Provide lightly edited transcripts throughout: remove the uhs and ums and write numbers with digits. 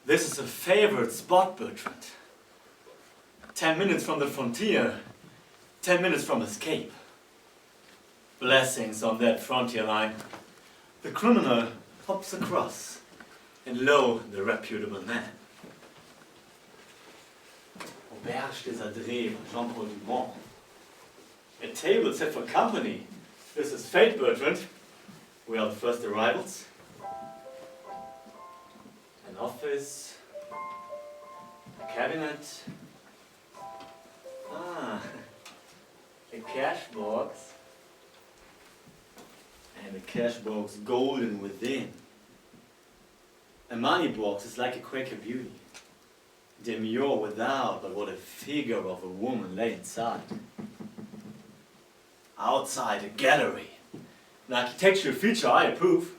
This is a favorite spot, Bertrand. 10 minutes from the frontier, 10 minutes from escape. Blessings on that frontier line. The criminal hops across, and lo, the reputable man. Auberge des Adrets, Jean-Paul Dumont. A table set for company. This is fate, Bertrand. We are the first arrivals. An office, a cabinet, a cash box, and the cash box golden within. A money box is like a Quaker beauty, demure without, but what a figure of a woman lay inside. Outside, a gallery, an architectural feature I approve.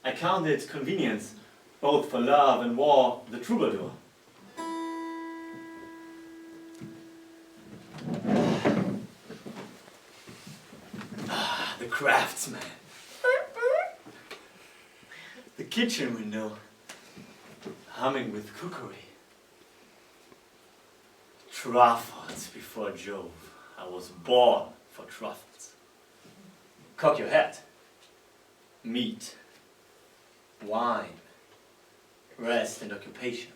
I count its convenience, both for love and war, the troubadour. The craftsman. The kitchen window, humming with cookery. Truffles before Jove. I was born for truffles. Cock your hat. Meat. Wine. Rest and occupation.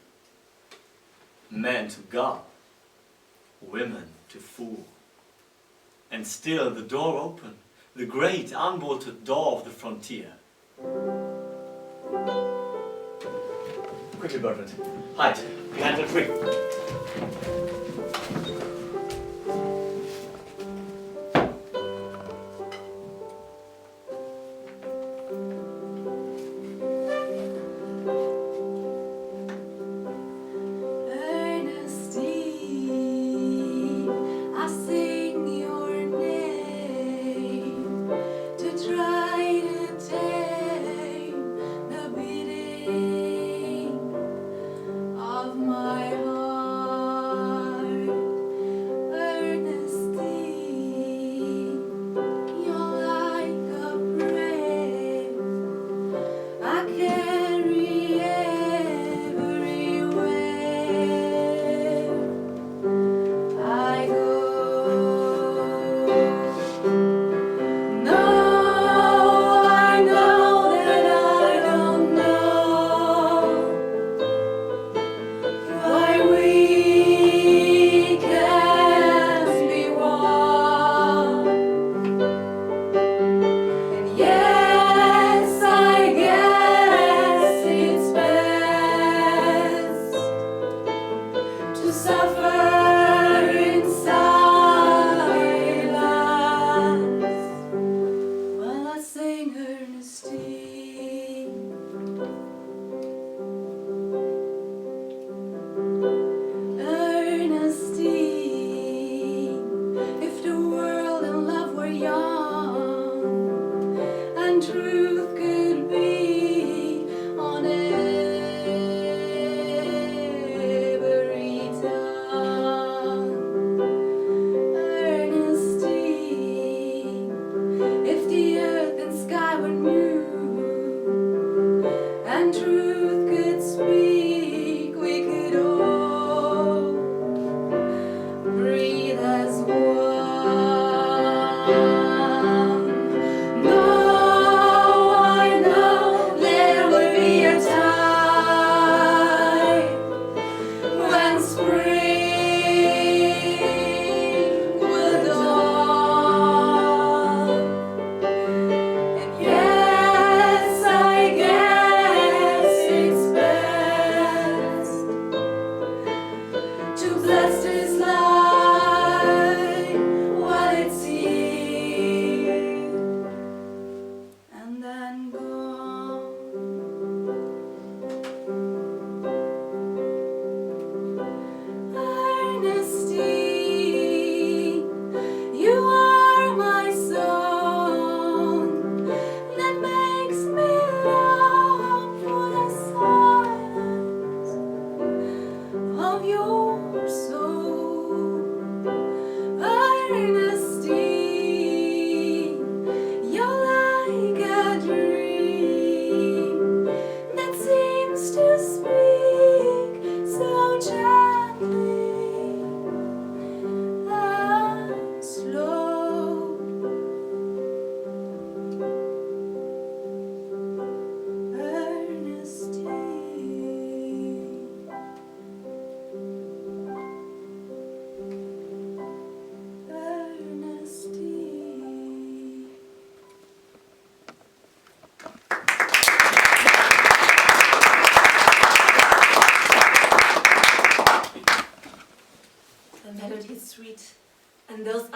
Men to gull. Women to fool. And still the door open. The great unbolted door of the frontier. Quickly, Bertrand. Hide, behind the tree.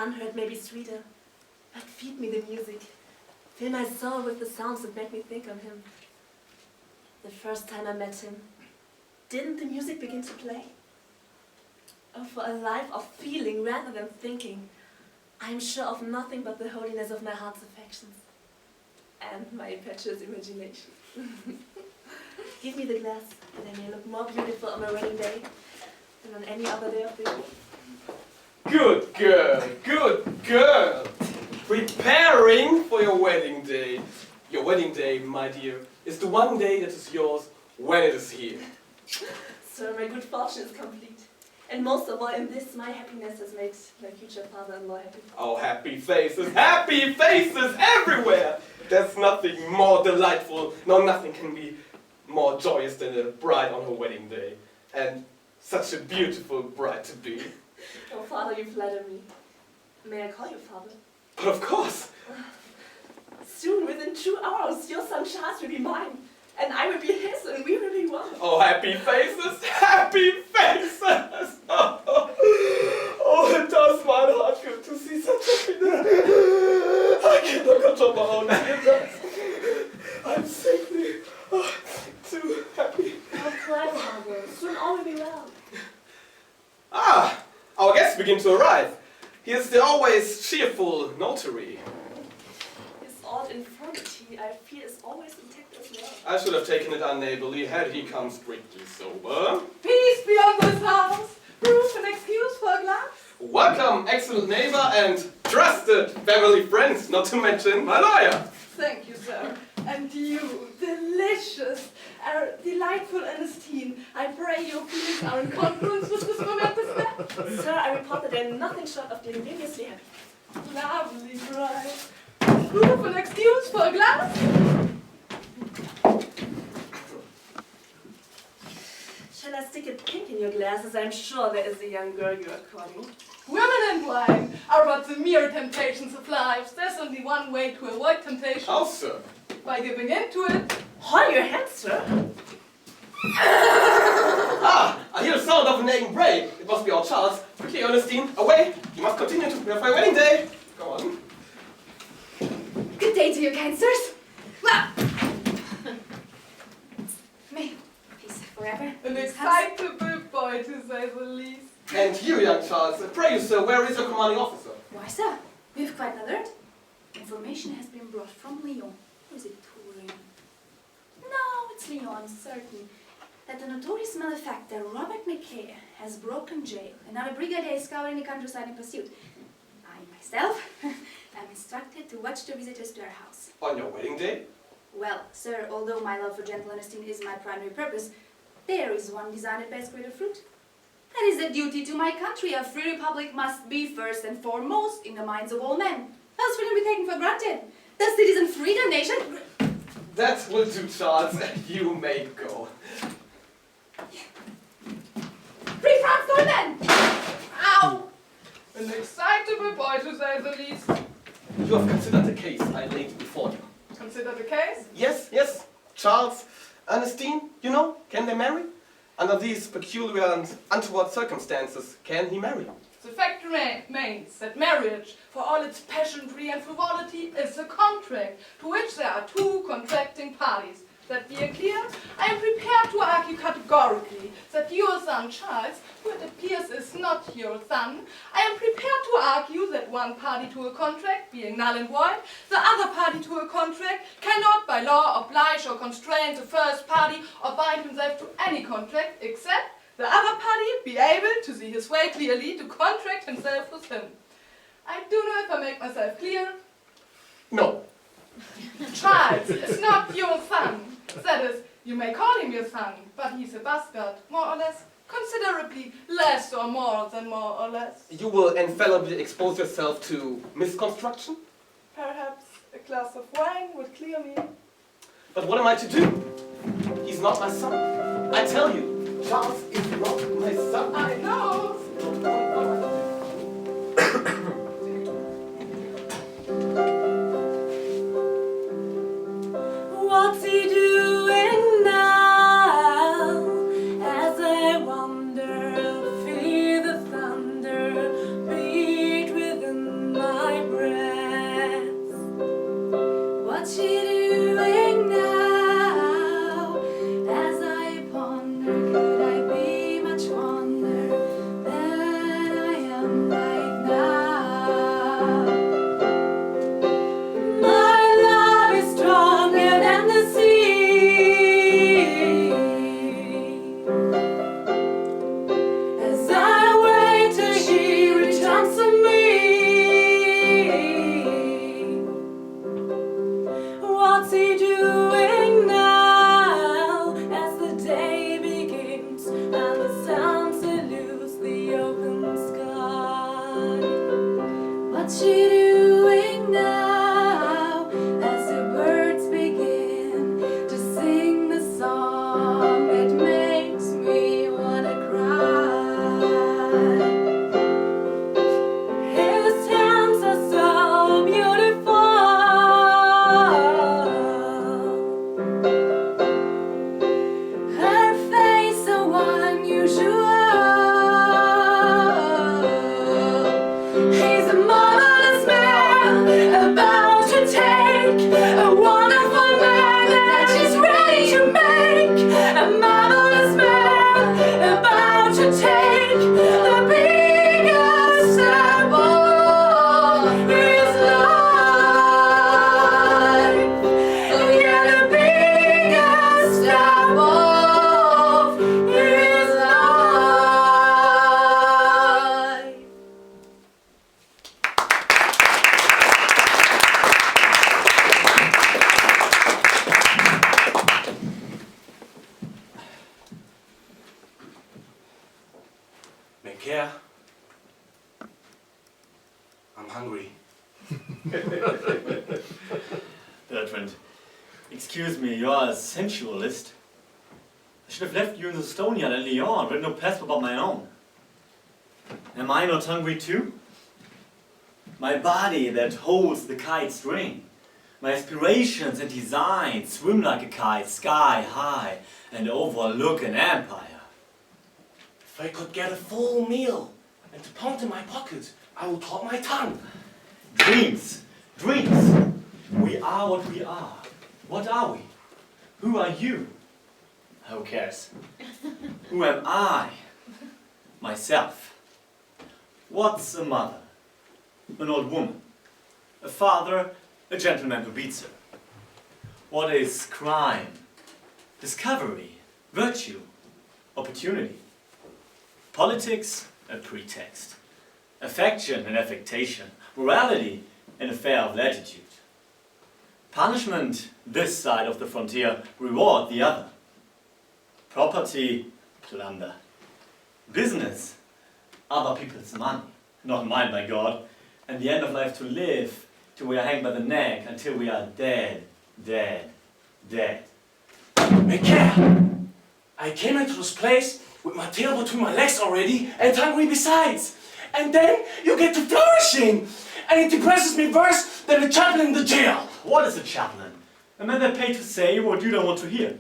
unheard may be sweeter, but feed me the music. Fill my soul with the sounds that make me think of him. The first time I met him, didn't the music begin to play? Oh, for a life of feeling rather than thinking, I am sure of nothing but the holiness of my heart's affections and my impetuous imagination. Give me the glass, and I may look more beautiful on my wedding day than on any other day of the year. Good girl, good girl. Preparing for your wedding day. Your wedding day, my dear, is the one day that is yours when it is here. Sir, my good fortune is complete. And most of all, in this, my happiness has made my future father-in-law happy. Oh, happy faces everywhere! There's nothing more delightful, no, nothing can be more joyous than a bride on her wedding day. And such a beautiful bride to be. Oh, father, you flatter me. May I call you father? But of course! Soon, within 2 hours, your son Charles will be mine. And I will be his, and we will be one. Oh, happy faces! Happy faces! Oh, it does my heart good to see such happiness. I cannot control my own happiness. I'm simply too happy. Don't cry, father. Soon all will be well. Ah, our guests begin to arrive. Here's the always cheerful notary. His odd infirmity, I fear, is always intact as well. I should have taken it unneighborly had he come strictly sober. Peace be on this house. Proof and excuse for a glass. Welcome, excellent neighbor and trusted family friends, not to mention my lawyer. Thank you, sir. And you, delicious, delightful Ernestine, I pray your feelings are in congruence with this momentous step. Sir, I report that I am nothing short of deliriously happy. Lovely bride. Proof and excuse for a glass? Shall I stick a pink in your glasses? I'm sure there is a young girl you are courting. Women and wine are but the mere temptations of life. There's only one way to avoid temptation. How, sir? By giving in to it. Hold your hands, sir. Ah, I hear the sound of a neighing bray. It must be our Charles. Quickly, Ernestine, away. You must continue to prepare for your wedding day. Go on. Good day to you, kind sirs. May peace forever. An excitable boy, to say the least. And you, young Charles, pray you, sir, where is your commanding officer? Why, sir, we've quite an alert. Information has been brought from Lyon. Or is it Turin? No, it's Lyon, certain. That the notorious malefactor Robert MACAIRE has broken jail, and now the brigadier is scouring the countryside in pursuit. I myself am instructed to watch the visitors to our house. On your wedding day? Well, sir, although my love for gentle Ernestine is my primary purpose, there is one desire that bears greater fruit. That is the duty to my country. A free republic must be first and foremost in the minds of all men. Else freedom be taken for granted. The citizen free the nation. That will do, Charles. You may go. Free France, go then! Ow! An excitable boy, to say the least. You have considered the case I laid before you. Consider the case. Yes. Charles, Ernestine, you know, can they marry? Under these peculiar and untoward circumstances, can he marry? The fact remains that marriage, for all its pageantry and frivolity, is a contract to which there are two contracting parties. That being clear, I am prepared to argue categorically that your son Charles, who it appears is not your son, I am prepared to argue that one party to a contract, being null and void, the other party to a contract cannot by law oblige or constrain the first party or bind himself to any contract except the other party be able to see his way clearly to contract himself with him. I do know if I make myself clear. No. Charles is not your son. That is, you may call him your son, but he's a bastard, more or less, considerably less or more than more or less. You will infallibly expose yourself to misconstruction? Perhaps a glass of wine would clear me. But what am I to do? He's not my son. I tell you, Charles is not my son. I know. What's he doing now? As I wonder, feel the thunder beat within MACAIRE, I'm hungry. Bertrand, excuse me, you're a sensualist. I should have left you in Estonia and Lyon with no passport of my own. Am I not hungry too? My body that holds the kite string. My aspirations and designs swim like a kite sky high and overlook an empire. If I could get a full meal and a pound in my pocket, I would hold my tongue. Dreams! Dreams! We are what we are. What are we? Who are you? Who cares? Who am I? Myself. What's a mother? An old woman. A father, a gentleman who beats her. What is crime? Discovery, virtue, opportunity. Politics, a pretext. Affection, an affectation. Morality, an affair of latitude. Punishment, this side of the frontier, reward the other. Property, plunder. Business, other people's money, not mine by God. And the end of life to live, till we are hanged by the neck, until we are dead, dead, dead. MACAIRE! I came into this place with my tail between my legs already and hungry besides. And then you get to flourishing! And it depresses me worse than the chaplain in the jail. What is a chaplain? A man that paid to say what you don't want to hear.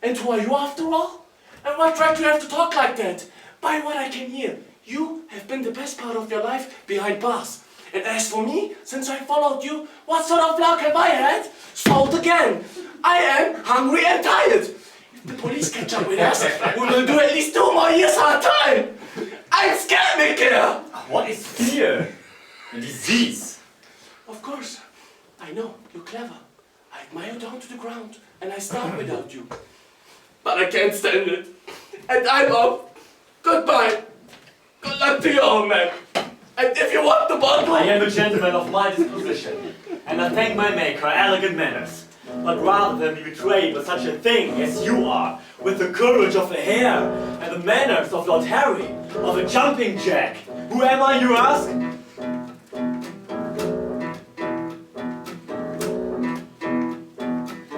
And who are you after all? And what right do you have to talk like that? By what I can hear, you have been the best part of your life behind bars. And as for me, since I followed you, what sort of luck have I had? Sold again. I am hungry and tired. If the police catch up with us, we will do at least 2 more years hard time. I'm scared, MACAIRE. What is fear? A disease. Of course. I know, you're clever. I admire you down to the ground, and I starve without you. But I can't stand it. And I'm off. Goodbye. Good luck to you, old man. And if you want the bottle... I am a gentleman of my disposition, and I thank my maker, elegant manners. But rather than be betrayed by such a thing as you are, with the courage of a hare, and the manners of Lord Harry, of a jumping jack, who am I, you ask?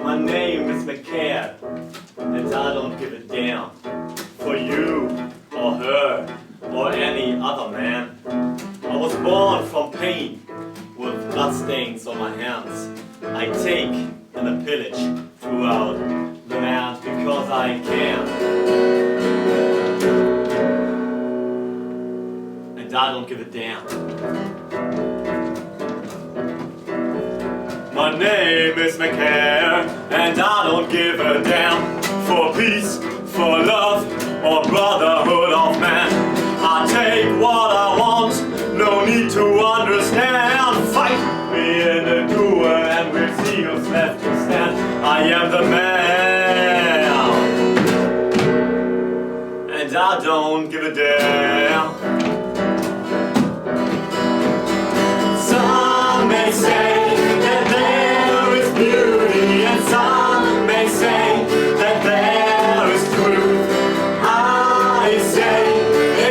My name is MACAIRE, and I don't give a damn for you, or her, or any other man. I was born from pain, with bloodstains on my hands. I take and I pillage throughout the land because I can. And I don't give a damn. My name is MACAIRE, and I don't give a damn for peace, for love, or brotherhood of man. I take what I want, no need to understand. Fight me in the duel and we'll see who's left to stand. I am the man, and I don't give a damn. Some may say that there is beauty, and some may say that there is truth. I say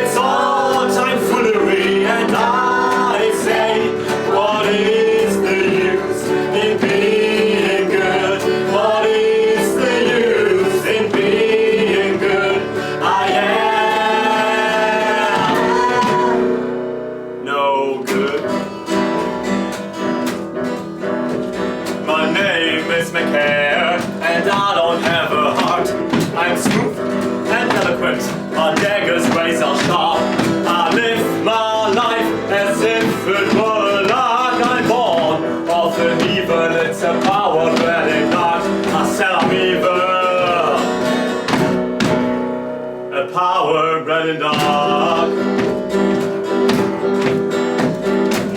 it's all time foolery, and I say what is the use in being good? What is the use in being good? I am no good. My name is MACAIRE, and I don't have a heart. I'm smooth and eloquent, my dagger's razor sharp. I live my life as if it were a lark. I'm born of an evil, it's a power dwelling dark. A seldom evil, a power bred in dark.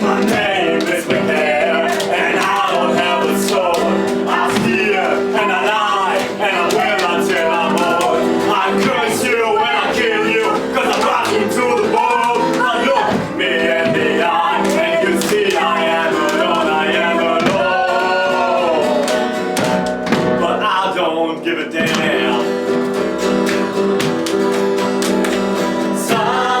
My name is MACAIRE, and I don't have a sword. I steal and I lie, and I will until I'm old. I curse you when I kill you, 'cause I brought you to the bone. Now look me in the eye, and you see I am alone, I am alone. But I don't give a damn. Some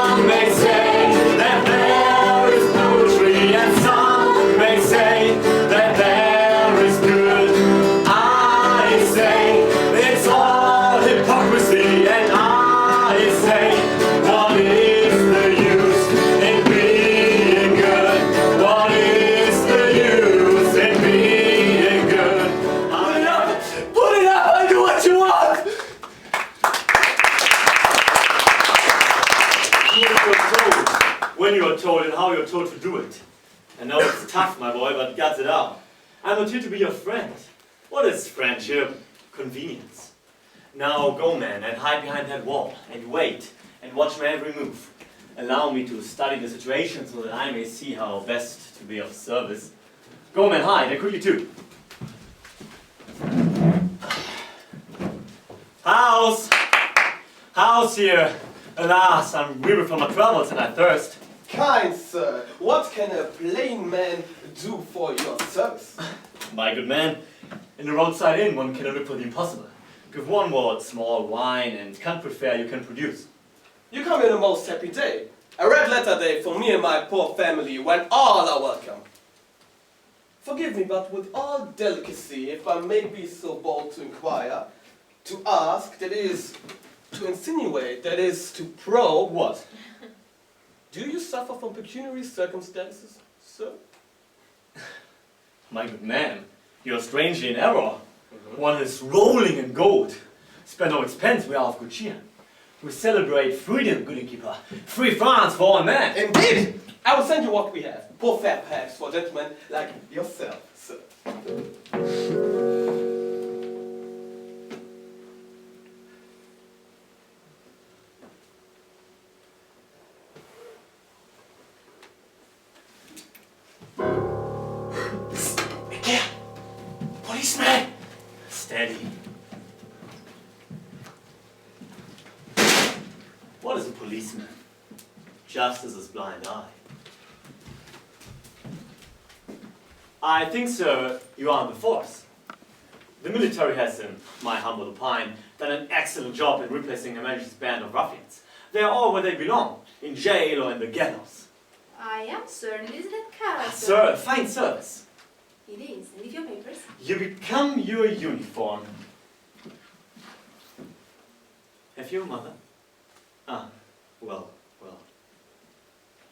told and how you're told to do it. I know it's tough, my boy, but guts it out. I'm not here to be your friend. What is friendship? Convenience. Now go, man, and hide behind that wall, and wait, and watch my every move. Allow me to study the situation so that I may see how best to be of service. Go, man, hide, and quickly too. House! House here! Alas, I'm weary from my travels and I thirst. Kind sir, what can a plain man do for your service? My good man, in the roadside inn one cannot look for the impossible. Give one word, small wine and country fare you can produce. You come in a most happy day. A red letter day for me and my poor family when all are welcome. Forgive me, but with all delicacy, if I may be so bold to inquire, to ask, that is, to insinuate, that is, to probe, what? Do you suffer from pecuniary circumstances, sir? My good man, you're strangely in error. One is rolling in gold. Spare no expense, we are of good cheer. We celebrate freedom, good innkeeper. Free France for all men. Indeed! I will send you what we have. Poor fair packs for gentlemen like yourself, sir. MACAIRE! Policeman! Steady. What is a policeman? Justice is blind eye. I think, sir, you are on the force. The military has, in my humble opinion, done an excellent job in replacing Her Majesty's band of ruffians. They are all where they belong, in jail or in the gallows. I am, sir, and it is that character. Sir, a fine service. It is, and if your papers? You become your uniform. Have you a mother? Ah, well.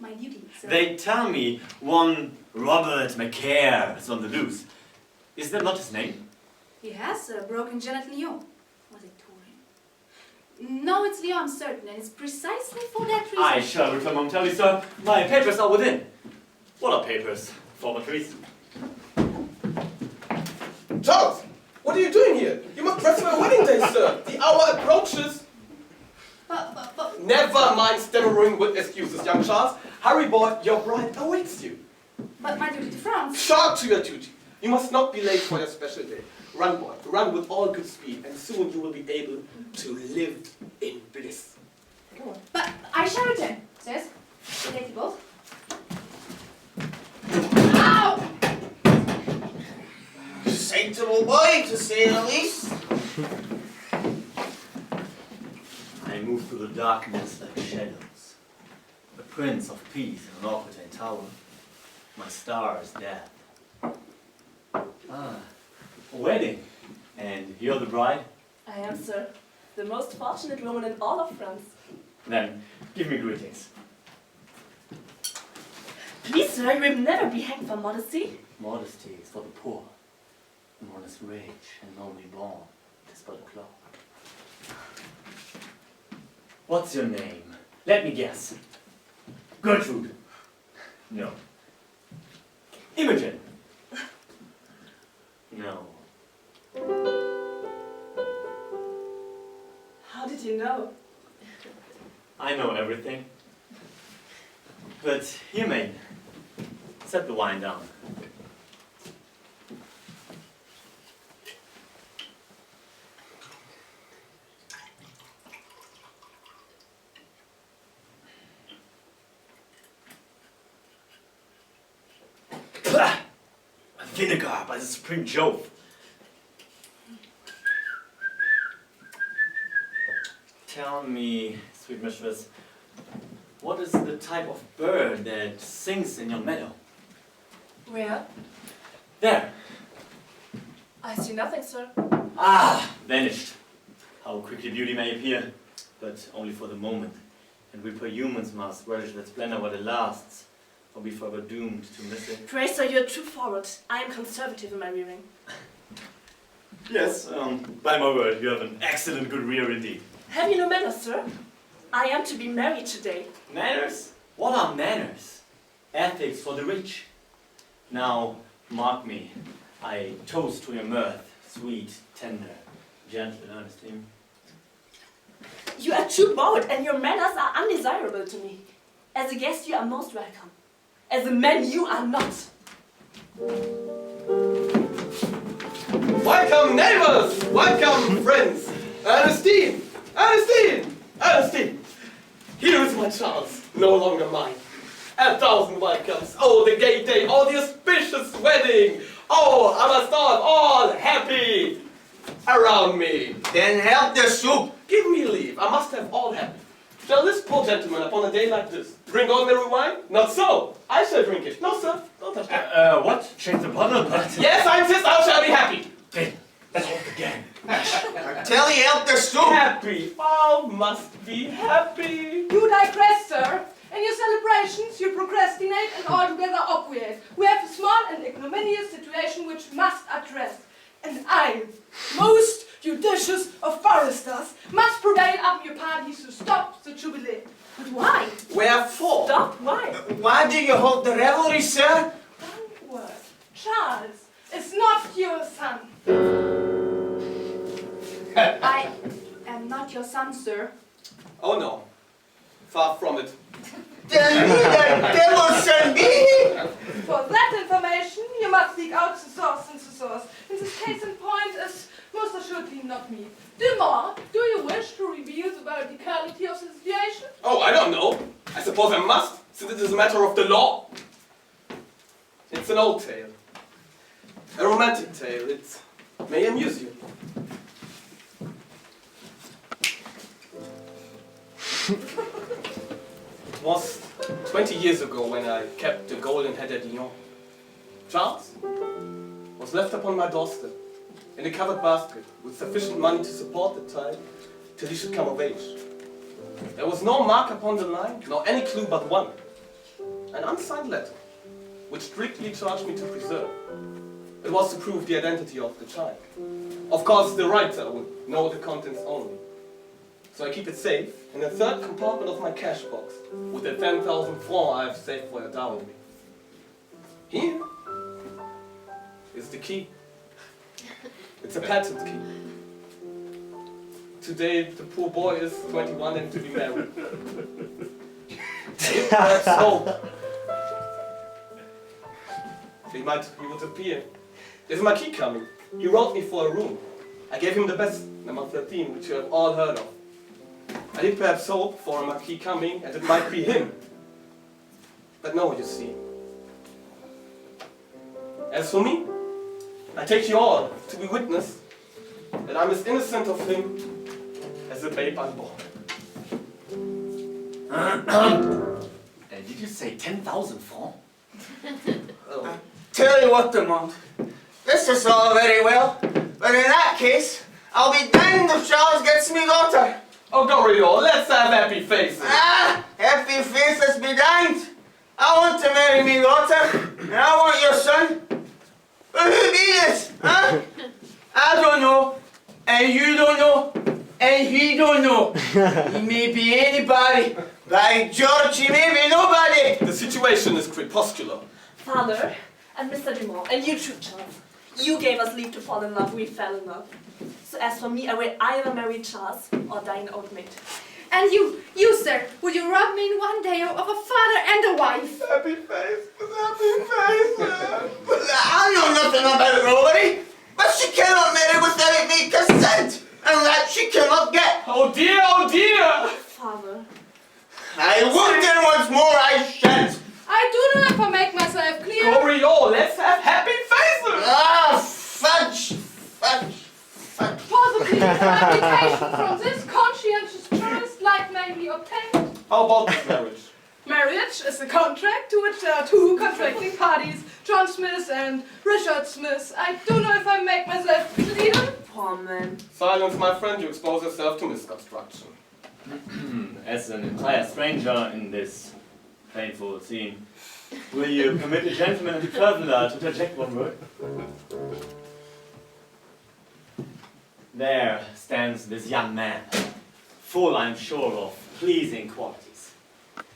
My duty, sir. They tell me one Robert MACAIRE is on the loose. Is that not his name? He has, sir, broken Jen at Lyon. Was it Turin? No, it's Lyon, I'm certain, and it's precisely for that reason. I shall return momentarily, sir. My papers are within. What are papers? Formatories. Charles, what are you doing here? You must dress for a wedding day, sir. The hour approaches. But... Never mind stammering with excuses, young Charles. Hurry, boy, your bride awaits you. But my duty to France. Sharp to your duty. You must not be late for your special day. Run, boy, run with all good speed, and soon you will be able to live in bliss. Go on. But I shall return, sirs. The lady both. Ow! Excitable boy, to say the least. I move through the darkness like shadows. The prince of peace in an Aquitaine tower. My star is death. Ah, a wedding. And you're the bride? I am, sir. The most fortunate woman in all of France. Then, give me greetings. Please, sir, you will never be hanged for modesty. Modesty is for the poor. And one is rich and nobly born. It is but a cloak. What's your name? Let me guess. Gertrude. No. Imogen. No. How did you know? I know everything. But here, maiden, set the wine down. Vinegar by the supreme Jove. Tell me, sweet mistress, what is the type of bird that sings in your meadow? Where? There. I see nothing, sir. Ah, vanished. How quickly beauty may appear, but only for the moment. And we poor humans must relish that splendor while it lasts, or be forever doomed to miss it. Pray, sir, you're too forward. I am conservative in my rearing. Yes, by my word, you have an excellent good rear indeed. Have you no manners, sir? I am to be married today. Manners? What are manners? ethics for the rich. Now, mark me, I toast to your mirth, sweet, tender, gentle, Ernestine. You are too bold and your manners are undesirable to me. As a guest, you are most welcome. As a man, you are not. Welcome, neighbors! Welcome, friends! Ernestine! Ernestine! Ernestine! Here is my Charles, no longer mine. 1,000 welcomes. Oh, the gay day. Oh, the auspicious wedding. Oh, I must all happy around me. Then help the soup. Give me leave. I must have all happy. Shall this poor gentleman upon a day like this drink ordinary wine? Not so. I shall drink it. No, sir. Don't touch that. What? Change the bottle, but... Yes, I insist. I shall be happy. Then, let's walk again. I tell you, help the soup. Happy. All must be happy. You digress, sir. In your celebrations, you procrastinate and altogether obviate. We have a small and ignominious situation which must address. And I, most judicious of barristers, must prevail upon your parties to stop the jubilee. But why? Wherefore? Stop, why? Why do you hold the revelry, sir? One word. Charles is not your son. I am not your son, sir. Oh no. Far from it. Tell me the devil sent me. For that information, you must seek out the source and the source. In this case in point is most assuredly not me. Dumont, do you wish to reveal the verticality of the situation? Oh, I don't know. I suppose I must, since it is a matter of the law. It's an old tale. A romantic tale. It may amuse you. It was 20 years ago when I kept the golden head at Dijon. Charles was left upon my doorstep in a covered basket with sufficient money to support the child till he should come of age. There was no mark upon the line, nor any clue but one. An unsigned letter, which strictly charged me to preserve. It was to prove the identity of the child. Of course, the writer would know the contents only. So I keep it safe in the third compartment of my cash box with the 10,000 francs I have saved for a dowry. Here is the key. It's a patent key. Today the poor boy is 21 and to be married. If perhaps hope he would appear. There's my key coming. He wrote me for a room. I gave him the best, number 13, which you have all heard of. I did perhaps hope for a marquis coming, and it might be him. But no, you see. As for me, I take you all to be witness that I'm as innocent of him as the babe unborn. Did you say 10,000 francs? Oh. Tell you what, Dumont. This is all very well, but in that case, I'll be damned if Charles gets me daughter. Oh, Goriot, let's have happy faces. Ah, happy faces be damned. I want to marry me daughter, and I want your son. But who be this, huh? I don't know, and you don't know, and he don't know. He may be anybody. By George, he may be nobody. The situation is crepuscular. Father, and Mr. Dumont, and you too, Charles. You gave us leave to fall in love, we fell in love. So as for me, I will either marry Charles or die an old maid. And you, sir, would you rob me in one day of a father and a wife? Happy face, happy face. I know nothing about robbery, but she cannot marry without me consent, and that she cannot get. Oh dear, oh dear. Father. I won't, and once more I shan't. I do not ever make myself clear. Goriot, let's have happy faces. Ah, fudge, fudge, fudge. Possibly an application from this conscientious jurist like may be obtained. How about this marriage? Marriage is a contract to which there are two contracting parties, John Smith and Richard Smith. I don't know if I make myself clear. Poor man. Silence, my friend, you expose yourself to misconstruction. As an entire stranger in this painful scene, will you permit a gentleman and a traveller to interject one word? There stands this young man, full, I'm sure, of pleasing qualities.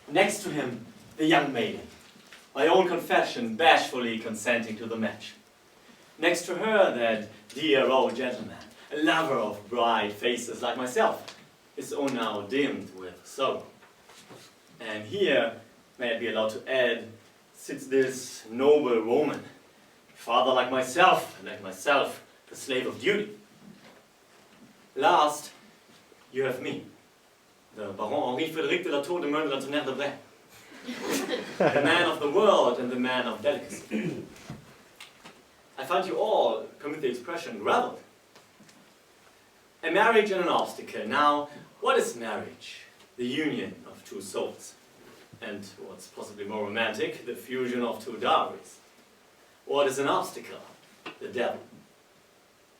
Next to him, the young maiden, my own confession bashfully consenting to the match. Next to her, that dear old gentleman, a lover of bright faces like myself, his own now dimmed with sorrow. And here, may I be allowed to add, sits this noble woman, father like myself, the slave of duty. Last, you have me, the Baron Henri Frédéric de la Tour de Meun de la Tonnerre de Bray, the man of the world and the man of delicacy. I find you all, permit the expression, gravelled. A marriage and an obstacle. Now, what is marriage? The union of two souls. And what's possibly more romantic, the fusion of two dowries. What is an obstacle? The devil.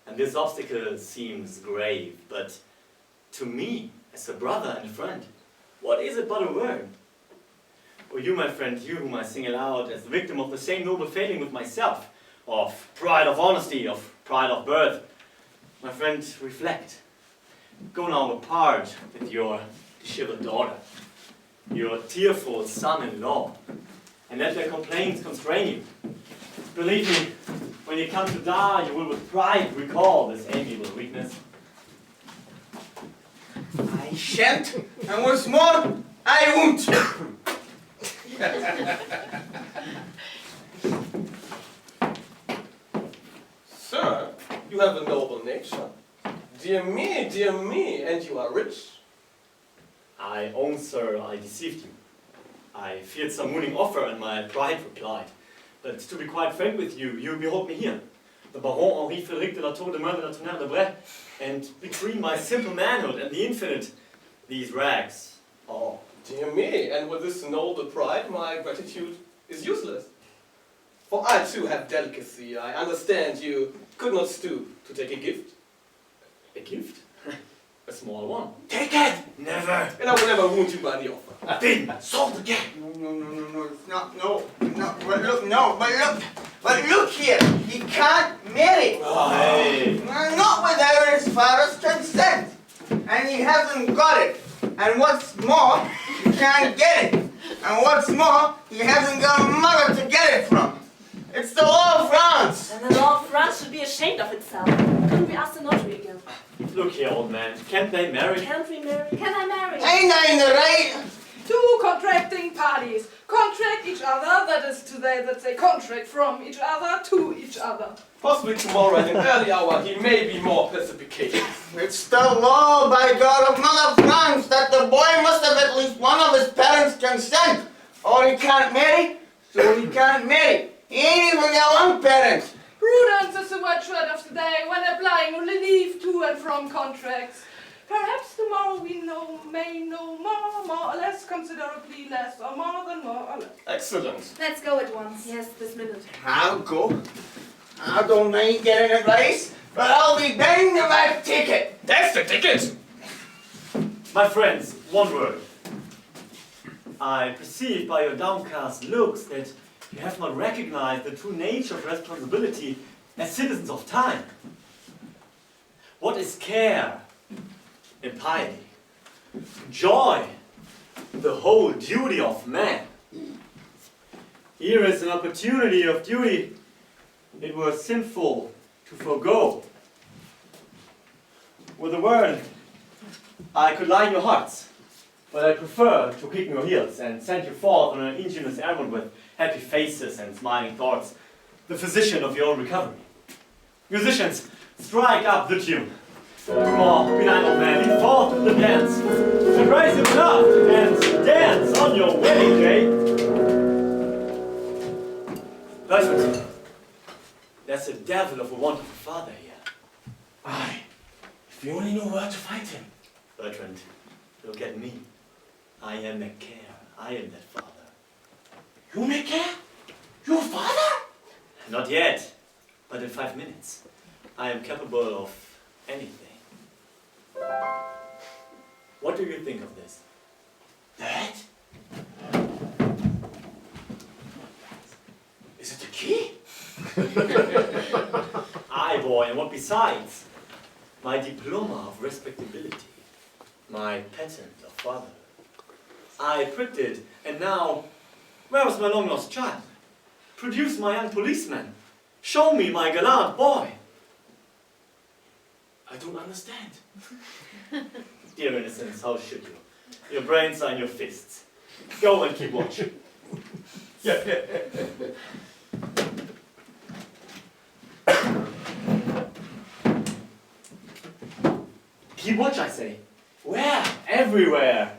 And this obstacle seems grave, but to me, as a brother and a friend, what is it but a word? Or you, my friend, you whom I single out as the victim of the same noble failing with myself, of pride of honesty, of pride of birth. My friend, reflect. Go now apart with your disheveled daughter, your tearful son-in-law, and let their complaints constrain you. Believe me, when you come to die, you will with pride recall this amiable weakness. I shan't, and what's more, I won't. Sir, you have a noble nature. Dear me, and you are rich. I own, sir, I deceived you. I feared some winning offer, and my pride replied. But to be quite frank with you, you behold me here, the Baron Henri Frédéric de la Tour de Meun de la Tonnerre de Bray, and between my simple manhood and the infinite, these rags are all. Dear me, and with this noble pride, my gratitude is useless. For I too have delicacy. I understand you could not stoop to take a gift. A gift? A small one. Take it! Never! And I will never wound you by the offer. Then, sold again! No, it's not, no, but look here, he can't marry. Hey! Not without his father's consent, and he hasn't got it. And what's more, he can't get it. And what's more, he hasn't got a mother to get it from. It's the law of France. And the law of France should be ashamed of itself. Couldn't we ask the notary again? Look here, old man. Can't they marry? Can't we marry? Can I marry? Ain't I in the right? Two contracting parties contract each other, that is to say that they contract from each other to each other. Possibly tomorrow at an early hour he may be more perspicacious. It's the law, by God, of Mother France that the boy must have at least one of his parents' consent, or he can't marry, so he can't marry. He ain't even got one parent. Prudence is the watchword of the day when applying relief to and from contracts. Perhaps tomorrow we may know more or less, considerably less, or more than more or less. Excellent. Let's go at once. Yes, this minute. I'll go. I don't mind getting a race, but I'll be danged if I take it. That's the ticket! My friends, one word. I perceive by your downcast looks that you have not recognized the true nature of responsibility as citizens of time. What is care? Impiety, joy, the whole duty of man. Here is an opportunity of duty it were sinful to forego. With a word, I could line your hearts, but I prefer to kick your heels and send you forth on an ingenious errand with happy faces and smiling thoughts, the physician of your own recovery. Musicians, strike up the tune. Come on, benign old man, lead forth the dance. Embrace him enough and dance on your wedding day. Bertrand, there's a devil of a wonderful father here. Aye, if you only know where to find him. Bertrand, look at me. I am MACAIRE. I am that father. You MACAIRE? Your father? Not yet, but in 5 minutes. I am capable of anything. What do you think of this? That? Is it a key? Aye, boy, and what besides? My diploma of respectability. My patent of fatherhood. I pricked it, and now Where is my long-lost child? Produce my young policeman. Show me my gallant boy. I don't understand. Dear innocents, how should you? Your brains are in your fists. Go and keep watch. Keep watch, I say. Where? Everywhere.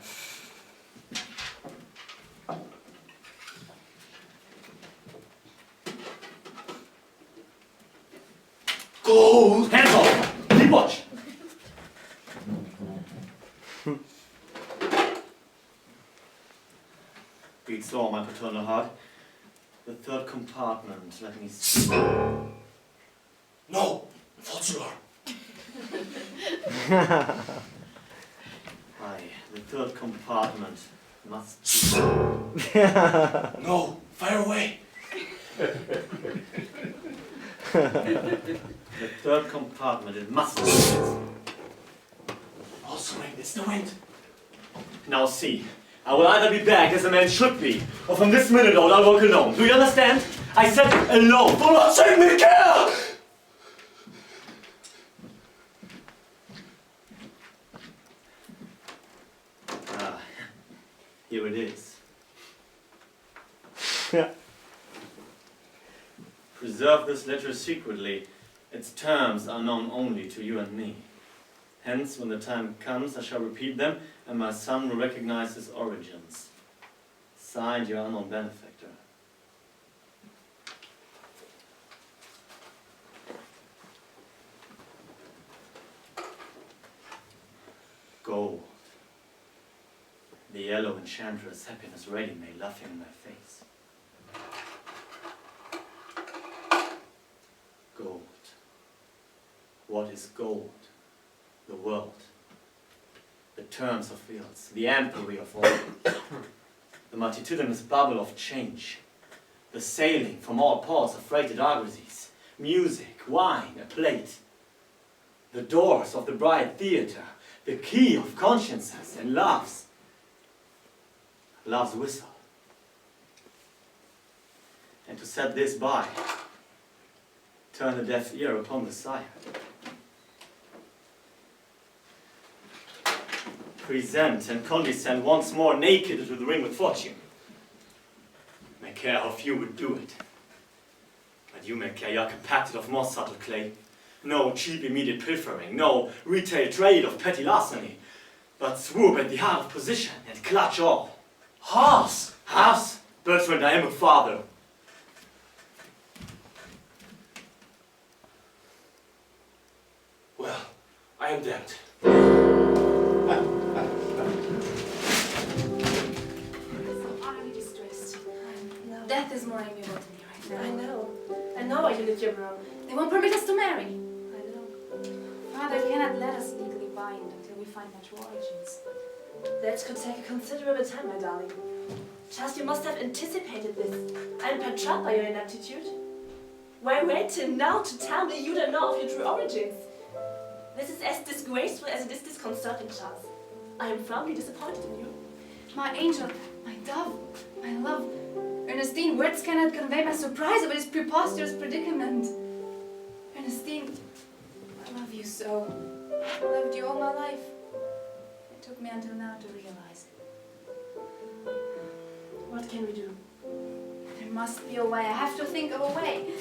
Gold! Hands off! Keep watch! Beat so, my paternal heart. The third compartment, let me see. No! Fortunar! Aye, the third compartment must be. No! Fire away! The third compartment, it must be. Also, it's the wind. Now see, I will either be back as a man should be, or from this minute on I'll work alone. Do you understand? I said alone. For God's sake, MACAIRE! Ah, here it is. Preserve this letter secretly. Its terms are known only to you and me. Hence, when the time comes, I shall repeat them, and my son will recognize his origins. Signed, your unknown benefactor. Gold. The yellow enchantress, happiness ready-made, laughing in my face. Gold. What is gold? The world. The terms of fields, the empery of all. The multitudinous bubble of change. The sailing from all ports of freighted argosies. Music, wine, a plate. The doors of the bright theatre. The key of consciences and loves. Love's whistle. And to set this by, turn a deaf ear upon the sire. Present and condescend once more naked into the ring with fortune. MACAIRE, how few would do it. But you, MACAIRE, you are compacted of more subtle clay. No cheap immediate pilfering, no retail trade of petty larceny, but swoop at the heart of position and clutch all. Halves! Halves! Bertrand, I am a father. Well, I am damned. So utterly distressed. No. Death is more amiable to me right now. I know. I know why you live your wrong. They won't permit us to marry. I know. Father cannot let us legally bind until we find natural origins. That could take a considerable time, my darling. Charles, you must have anticipated this. I'm perturbed by your inaptitude. Why wait till now to tell me you don't know of your true origins? This is as disgraceful as it is disconcerting, Charles. I am firmly disappointed in you. My angel, my dove, my love. Ernestine, words cannot convey my surprise over this preposterous predicament. Ernestine, I love you so. I loved you all my life. It took me until now to realize it. What can we do? There must be a way. I have to think of a way.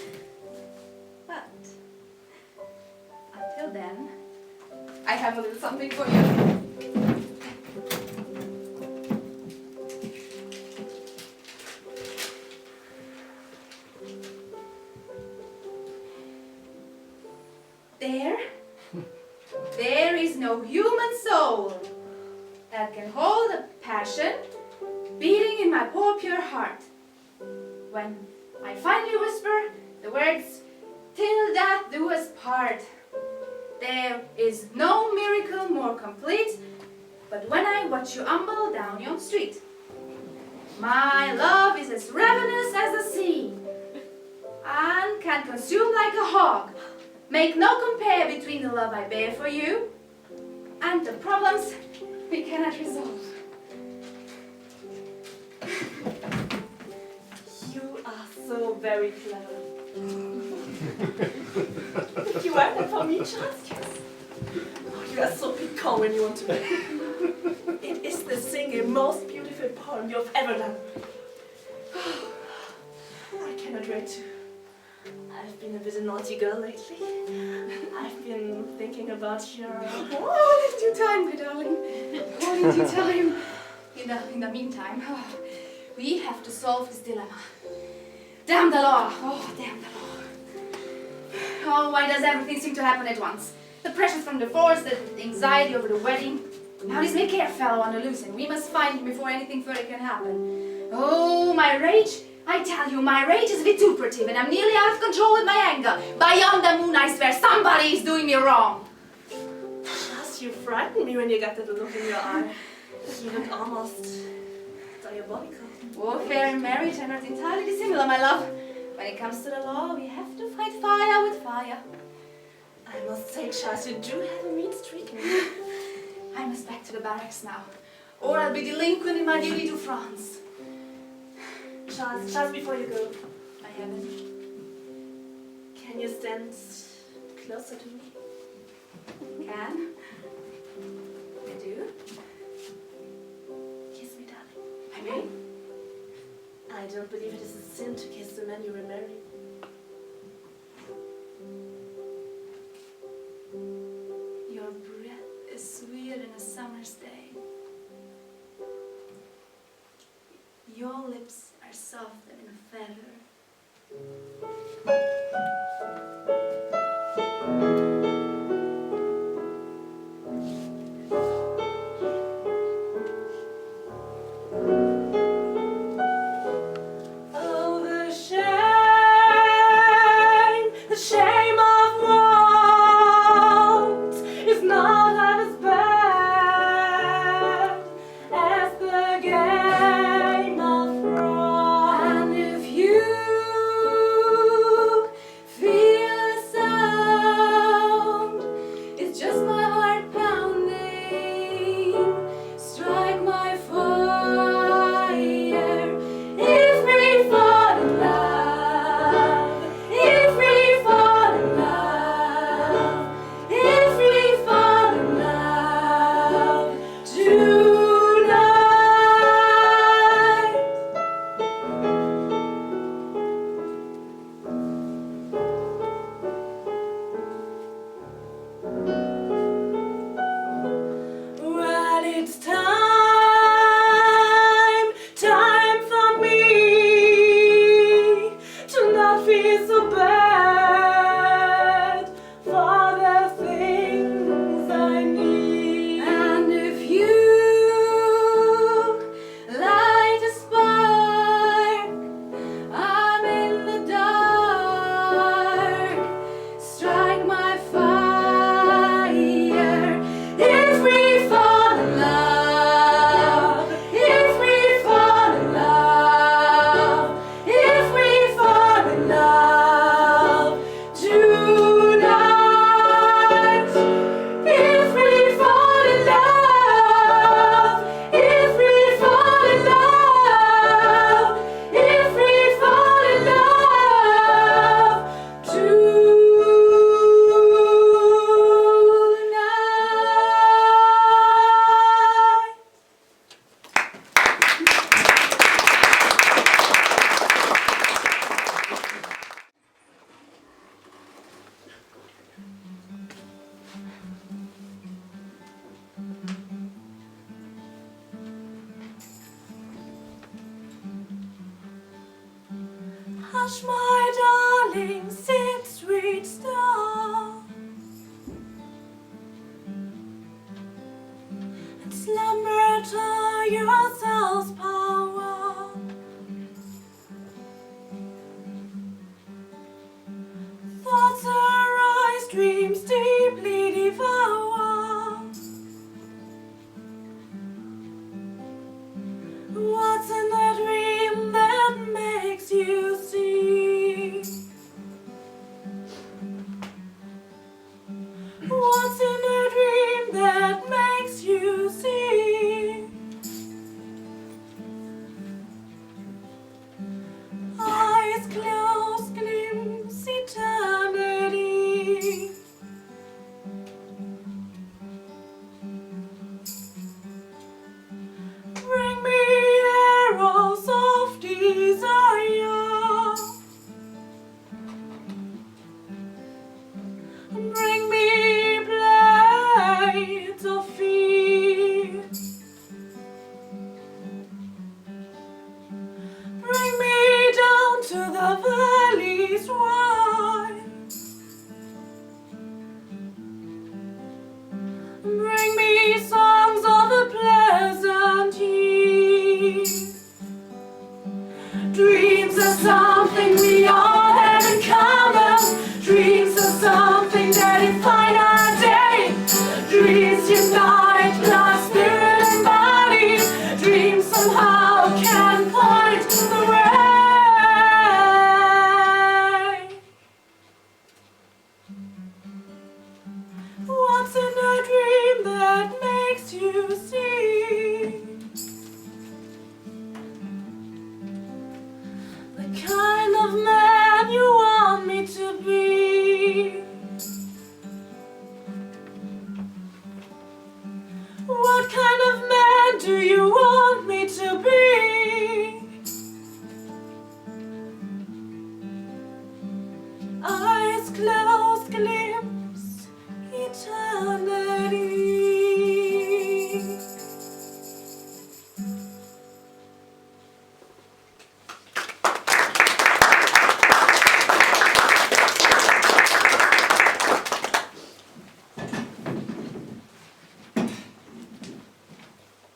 But until then, I have a little something for you. There is no human soul that can hold a passion beating in my poor pure heart. When I finally whisper the words, "Till death do us part," there is no miracle more complete, but when I watch you amble down yon street. My love is as ravenous as the sea, and can consume like a hog. Make no compare between the love I bear for you and the problems we cannot resolve. very clever. Did you write that for me, Charles? Yes. Oh, you are so piquant when you want to be. It is the single most beautiful poem you have ever done. I cannot wait to. I've been a bit a naughty girl lately. I've been thinking about your... Oh, in due time, my darling. All in due time. In the meantime, we have to solve this dilemma. Damn the law! Oh, damn the law. Oh, why does everything seem to happen at once? The pressures from divorce, the anxiety over the wedding. Now this MACAIRE fellow on the loose, and we must find him before anything further can happen. Oh, my rage! I tell you, my rage is vituperative, and I'm nearly out of control with my anger. Beyond the moon, I swear, somebody is doing me wrong. Just you frightened me when you got that look in your eye. You look almost diabolical. Warfare and marriage are not entirely dissimilar, my love. When it comes to the law, we have to fight fire with fire. I must say, Charles, you do have a mean streak. I must back to the barracks now, or I'll be delinquent in my duty to France. Charles, before you go, I haven't. can you stand closer to me? Can? I do? Kiss me, darling. I may? I don't believe it is a sin to kiss the man you will marry. Your breath is sweeter than a summer's day. Your lips are softer than a feather. Hush, my darling, sit, sweet star, and slumber to your soul's power. Thoughts arise, dreams deeply devour. What's in the dream that makes you see? What's in the dream that makes you see?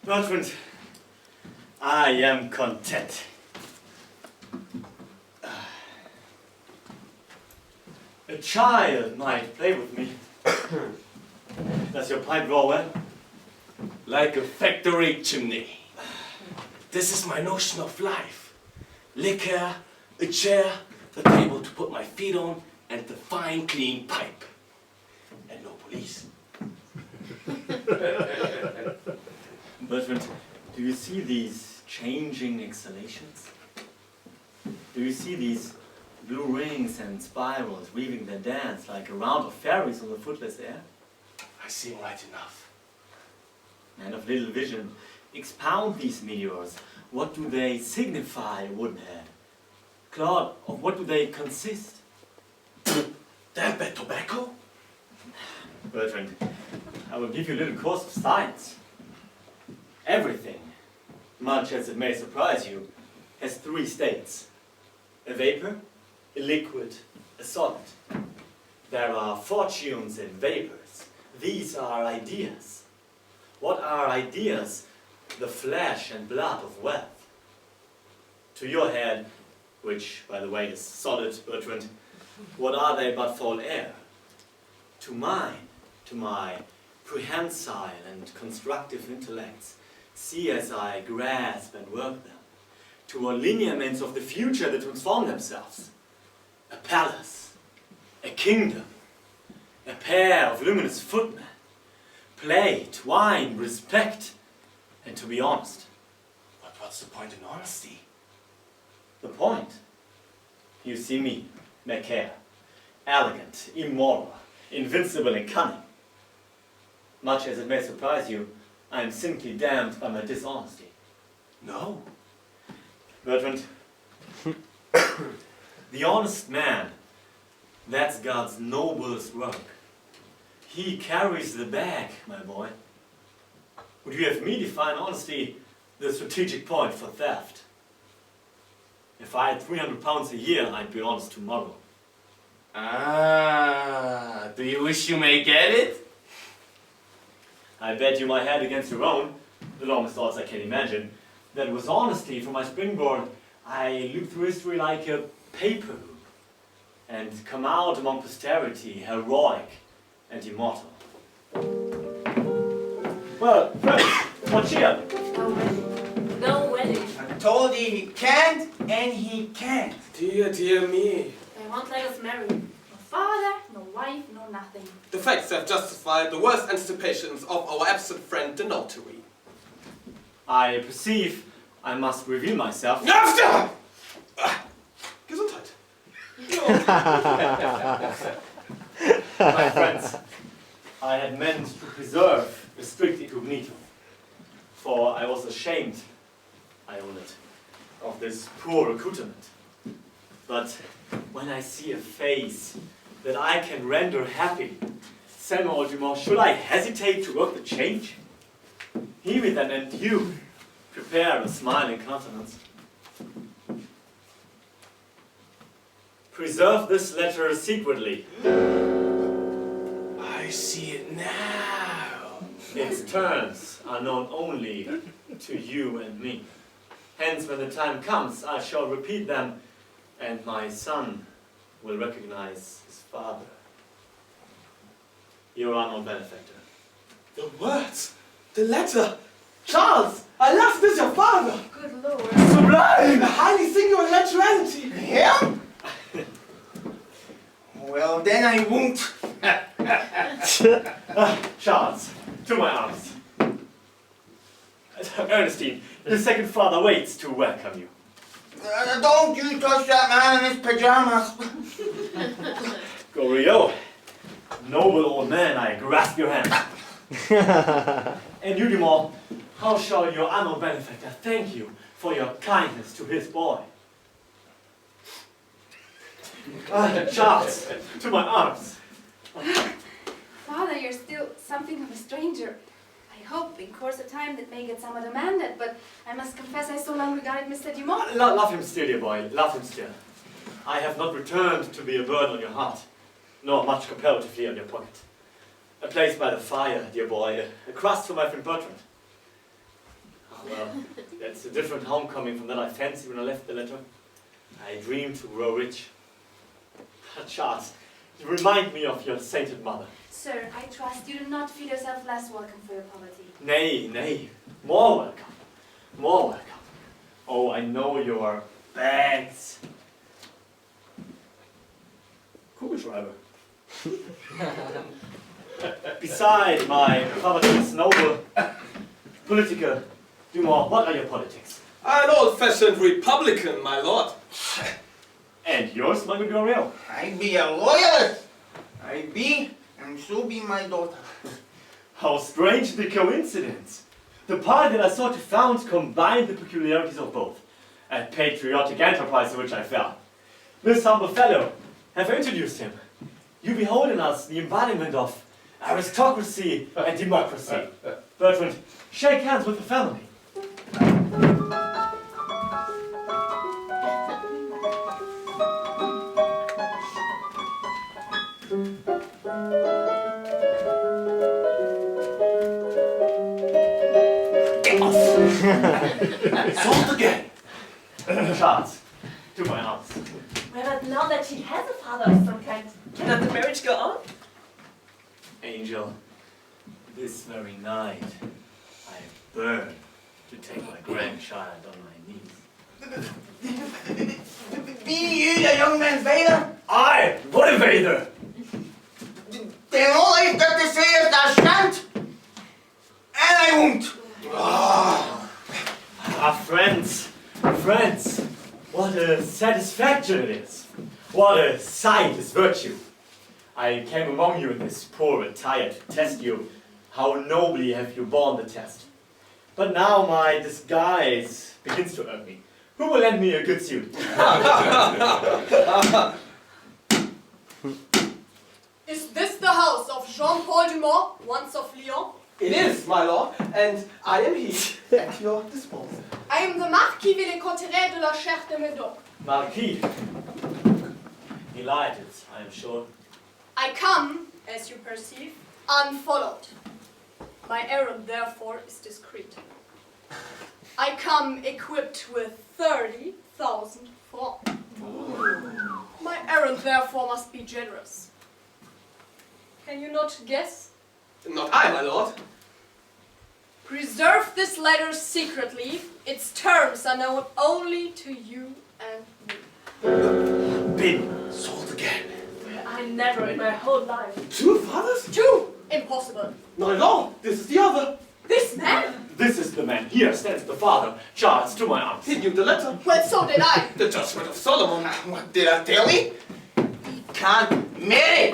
Bertrand, I am content. A child might play with me. Does your pipe draw well? Like a factory chimney. This is my notion of life. Liquor, a chair, the table to put my feet on, and the fine, clean pipe. And no police. Bertrand, do you see these changing exhalations? Do you see these blue rings and spirals weaving their dance like a round of fairies on the footless air? I see right enough. Man of little vision, expound these meteors. What do they signify, Woodenhead? Claude, of what do they consist? Damn bad tobacco? Bertrand, I will give you a little course of science. Everything, much as it may surprise you, has three states. A vapor, a liquid, a solid. There are fortunes in vapors. These are ideas. What are ideas? The flesh and blood of wealth. To your head, which, by the way, is solid, Bertrand, what are they but foul air? To mine, to my prehensile and constructive intellects, see as I grasp and work them, to our lineaments of the future that transform themselves. A palace, a kingdom, a pair of luminous footmen, plate, wine, respect, and to be honest. But what's the point in honesty? The point? You see me, MACAIRE, elegant, immoral, invincible and cunning. Much as it may surprise you, I am simply damned by my dishonesty. No. Bertrand, the honest man, that's God's noblest work. He carries the bag, my boy. Would you have me define honesty the strategic point for theft? If I had 300 pounds a year, I'd be honest tomorrow. Ah, do you wish you may get it? I bet you my head against your own, the longest odds I can imagine, that with honesty for my springboard, I look through history like a paper hoop and come out among posterity heroic and immortal. Well, friends, what cheer? No wedding. No wedding. I told you he can't, and he can't. Dear, dear me. They won't let us marry. No father, no wife, no nothing. The facts have justified the worst anticipations of our absent friend, the notary. I perceive I must reveal myself. After! Gesundheit. My friends, I had meant to preserve a strict incognito, for I was ashamed, I own it, of this poor accoutrement. But when I see a face that I can render happy, Samuel Dumont, should I hesitate to work the change? Hear me then, and you, prepare a smiling countenance. Preserve this letter secretly. I see it now. Its terms are known only to you and me. Hence, when the time comes, I shall repeat them, and my son will recognize his father. Your honored benefactor. The words, the letter. Charles, I love this your father. Good Lord. Sublime, a highly singular naturality. Him? Well, then I won't. Charles, to my arms. Ernestine, the second father waits to welcome you. Don't you touch that man in his pajamas. Goriot, noble old man, I grasp your hand. And you, Dumont, how shall your honored benefactor thank you for your kindness to his boy? Charles, to my arms. Father, you're still something of a stranger. I hope in course of time that may get somewhat amended, but I must confess I so long regarded Mr. Dumont. Love him still, dear boy, love him still. I have not returned to be a burden on your heart, nor much comparatively on your pocket. A place by the fire, dear boy, a crust for my friend Bertrand. Well, that's a different homecoming from that I fancied when I left the letter. I dreamed to grow rich. Charles, you remind me of your sainted mother. Sir, I trust you do not feel yourself less welcome for your poverty. Nay, nay, more welcome, more welcome. Oh, I know your bags. Kugelschreiber. Beside my poverty is noble. Political. Dumont, what are your politics? An old-fashioned Republican, my lord. And yours, my good Gabriel? I be a loyalist. I be, and so be my daughter. How strange the coincidence! The party that I sought to found combined the peculiarities of both. A patriotic enterprise in which I fell. This humble fellow, have I introduced him? You behold in us the embodiment of aristocracy and democracy. Bertrand, shake hands with the family. Salt again! Charles, to my arms. Well, but now that he has a father of some kind, cannot the marriage go on? Angel, this very night, I burn to take my grandchild on my knees. Be you the young man's vader? Aye, what a vader! Then all I've got to say is I shan't. And I won't. Friends, friends, what a satisfaction it is. What a sight is virtue. I came among you in this poor attire to test you. How nobly have you borne the test. But now my disguise begins to irk me. Who will lend me a good suit? Is this the house of Jean-Paul Dumont, once of Lyon? It is, my lord, and I am he, at your disposal. I am the Marquis Villecotteret de la Chaire de Meudon. Marquis. Delighted, I am sure. I come, as you perceive, unfollowed. My errand, therefore, is discreet. I come equipped with 30,000 francs. My errand, therefore, must be generous. Can you not guess? Not I, my lord. Preserve this letter secretly. Its terms are known only to you and me. Bin, salt again. Well, I never in my whole life. Two fathers? Two! Impossible. Not at all. This is the other. This man? This is the man. Here stands the father. Charles, to my arms. He knew the letter. Well, so did I. The judgment of Solomon. What did I tell you? He can't marry.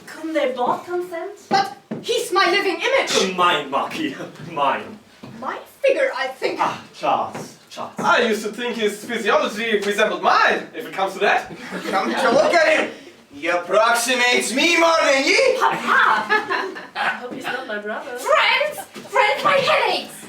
Couldn't they both consent? But he's my living image. Mine, Marquis. Mine. My figure, I think. Ah, Charles. Charles. I used to think his physiology resembled mine, if it comes to that. Come to look at him. He approximates me more than you. Papa! I hope he's not my brother. Friends! Friends, my headaches!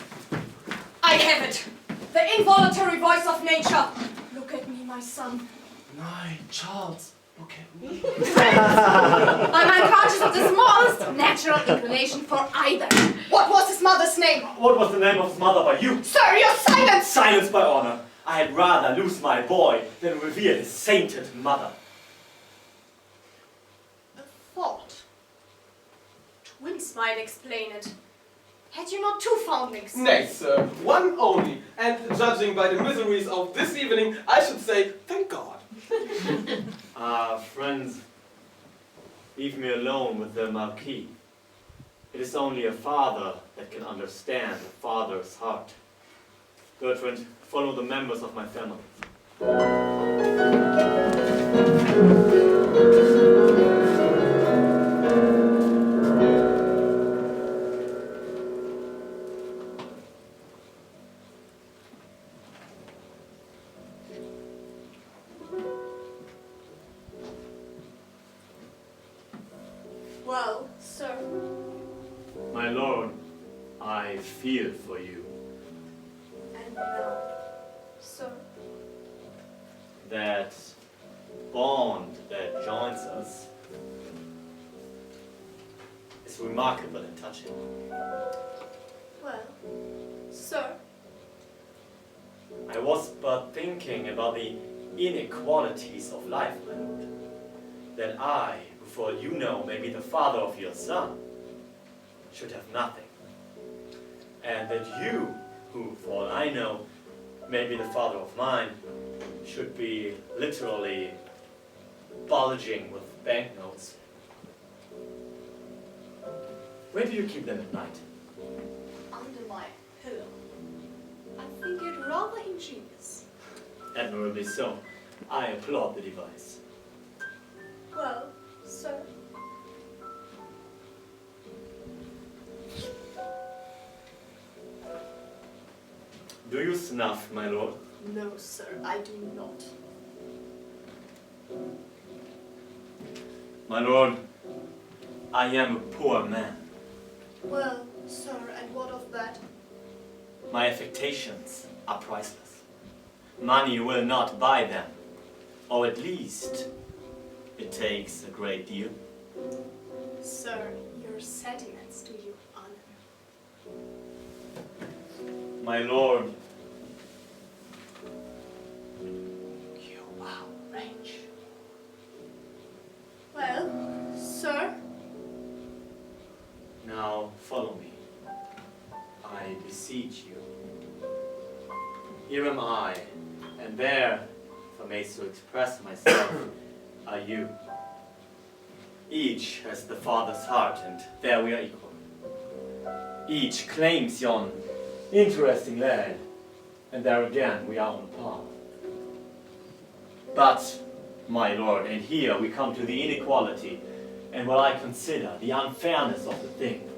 I have it. The involuntary voice of nature. Look at me, my son. Nein, Charles, look at me. I'm unconscious of the smallest natural inclination for either. What was his mother's name? What was the name of his mother by you? Sir, you're silent! Silence by honor. I had rather lose my boy than reveal his sainted mother. A thought. Twins might explain it. Had you not two foundlings? Nay, sir, one only. And judging by the miseries of this evening, I should say, thank God. Friends, leave me alone with the Marquis. It is only a father that can understand a father's heart. Bertrand, follow the members of my family. Well, sir. My lord, I feel for you. And now, sir. That bond that joins us is remarkable and touching. Well, sir. I was but thinking about the inequalities of life, my lord. That I, who for all you know may be the father of your son, should have nothing. And that you, who for all I know may be the father of mine, should be literally bulging with banknotes. Where do you keep them at night? Under my pillow. I think it rather ingenious. Admirably so. I applaud the device. Well, sir. Do you snuff, my lord? No, sir, I do not. My lord, I am a poor man. Well, sir, and what of that? My affectations are priceless. Money will not buy them. Or at least, it takes a great deal. Sir, your sentiments do you honor. My lord, you are rich. Well, sir? Now follow me. I beseech you. Here am I, and there, if I may so express myself, are you. Each has the Father's heart, and there we are equal. Each claims yon interesting lad, and there again we are on par. But, my lord, and here we come to the inequality, and what I consider the unfairness of the thing.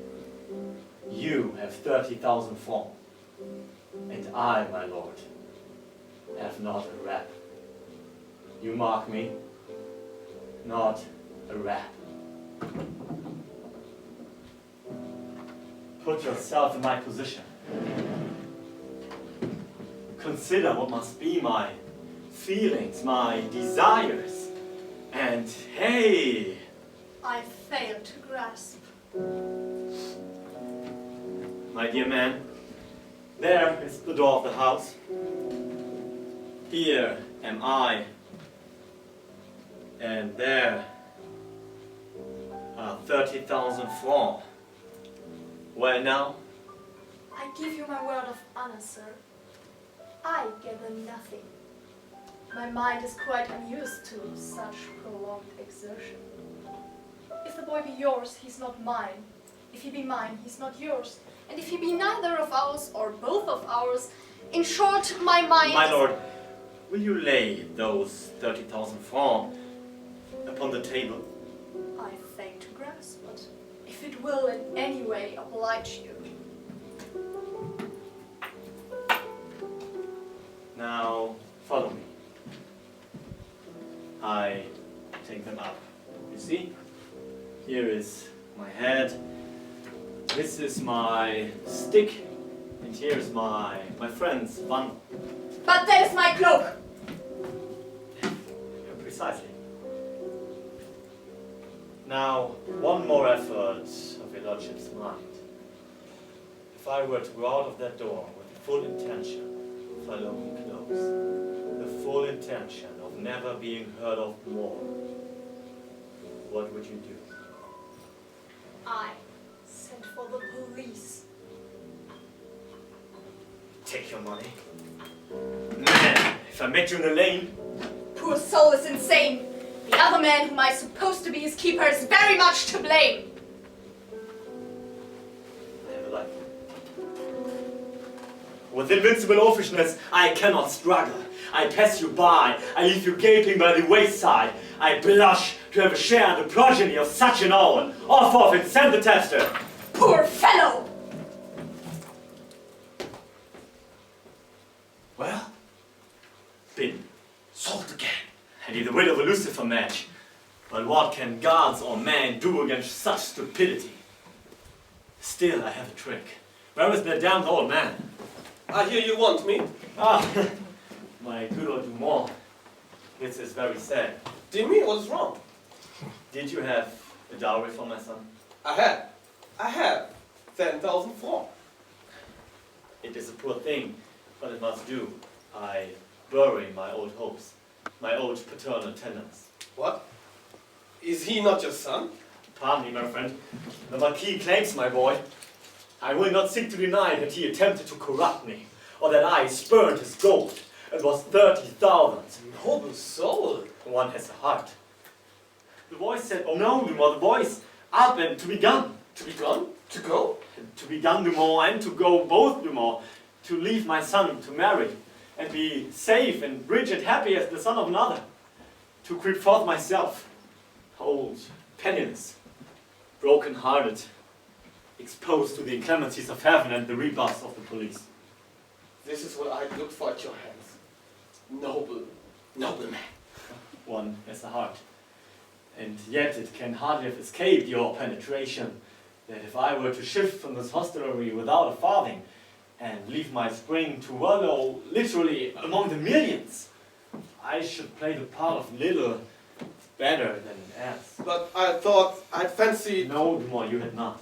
You have 30,000 francs, and I, my lord, have not a rap. You mark me? Not a rap. Put yourself in my position. Consider what must be my feelings, my desires, and hey! I fail to grasp. My dear man, there is the door of the house. Here am I, and there are 30,000 francs. Well now, I give you my word of honor, sir. I gather nothing. My mind is quite unused to such prolonged exertion. If the boy be yours, he's not mine. If he be mine, he's not yours. And if he be neither of ours, or both of ours, in short, my mind... my lord, will you lay those 30,000 francs upon the table? I fail to grasp, but if it will in any way oblige you. Now, follow me. I take them up. You see? Here is my head. This is my stick. And here is my friend's bundle. But that is my cloak! Precisely. Now, one more effort of your lordship's mind. If I were to go out of that door with the full intention of following close, the full intention of never being heard of more, what would you do? I sent for the police. Take your money. Man, if I met you in the lane, Poor soul is insane. The other man whom I supposed to be his keeper is very much to blame. I have a life. With invincible offishness, I cannot struggle. I pass you by. I leave you gaping by the wayside. I blush to have a share in the progeny of such an owl. Off and send the tester. Poor fellow! Well, been sold again. And either rid of a Lucifer match. But what can gods or man do against such stupidity? Still, I have a trick. Where is the damned old man? I hear you want me. Ah, my good old Dumont. This is very sad. Demi, what's wrong? Did you have a dowry for my son? I have 10,000 francs. It is a poor thing, but it must do. I bury my old hopes, my old paternal tenderness. What? Is he not your son? Pardon me, my friend. The Marquis claims my boy. I will not seek to deny that he attempted to corrupt me, or that I spurned his gold. It was 30,000. Noble soul. One has a heart. The voice said, "Oh no, Dumont, the voice, up and to be gone." To be gone? To go? To be gone, Dumont, and to go both, Dumont. To leave my son to marry, and be safe and rich and happy as the son of another. To creep forth myself, old, penniless, broken-hearted, exposed to the inclemencies of heaven and the rebuffs of the police. This is what I looked for at your hands. Noble, noble man. One has a heart. And yet it can hardly have escaped your penetration that if I were to shift from this hostelry without a farthing and leave my spring to wallow literally among the millions, I should play the part of little better than an ass. But I'd fancied... No, Dumont, you had not.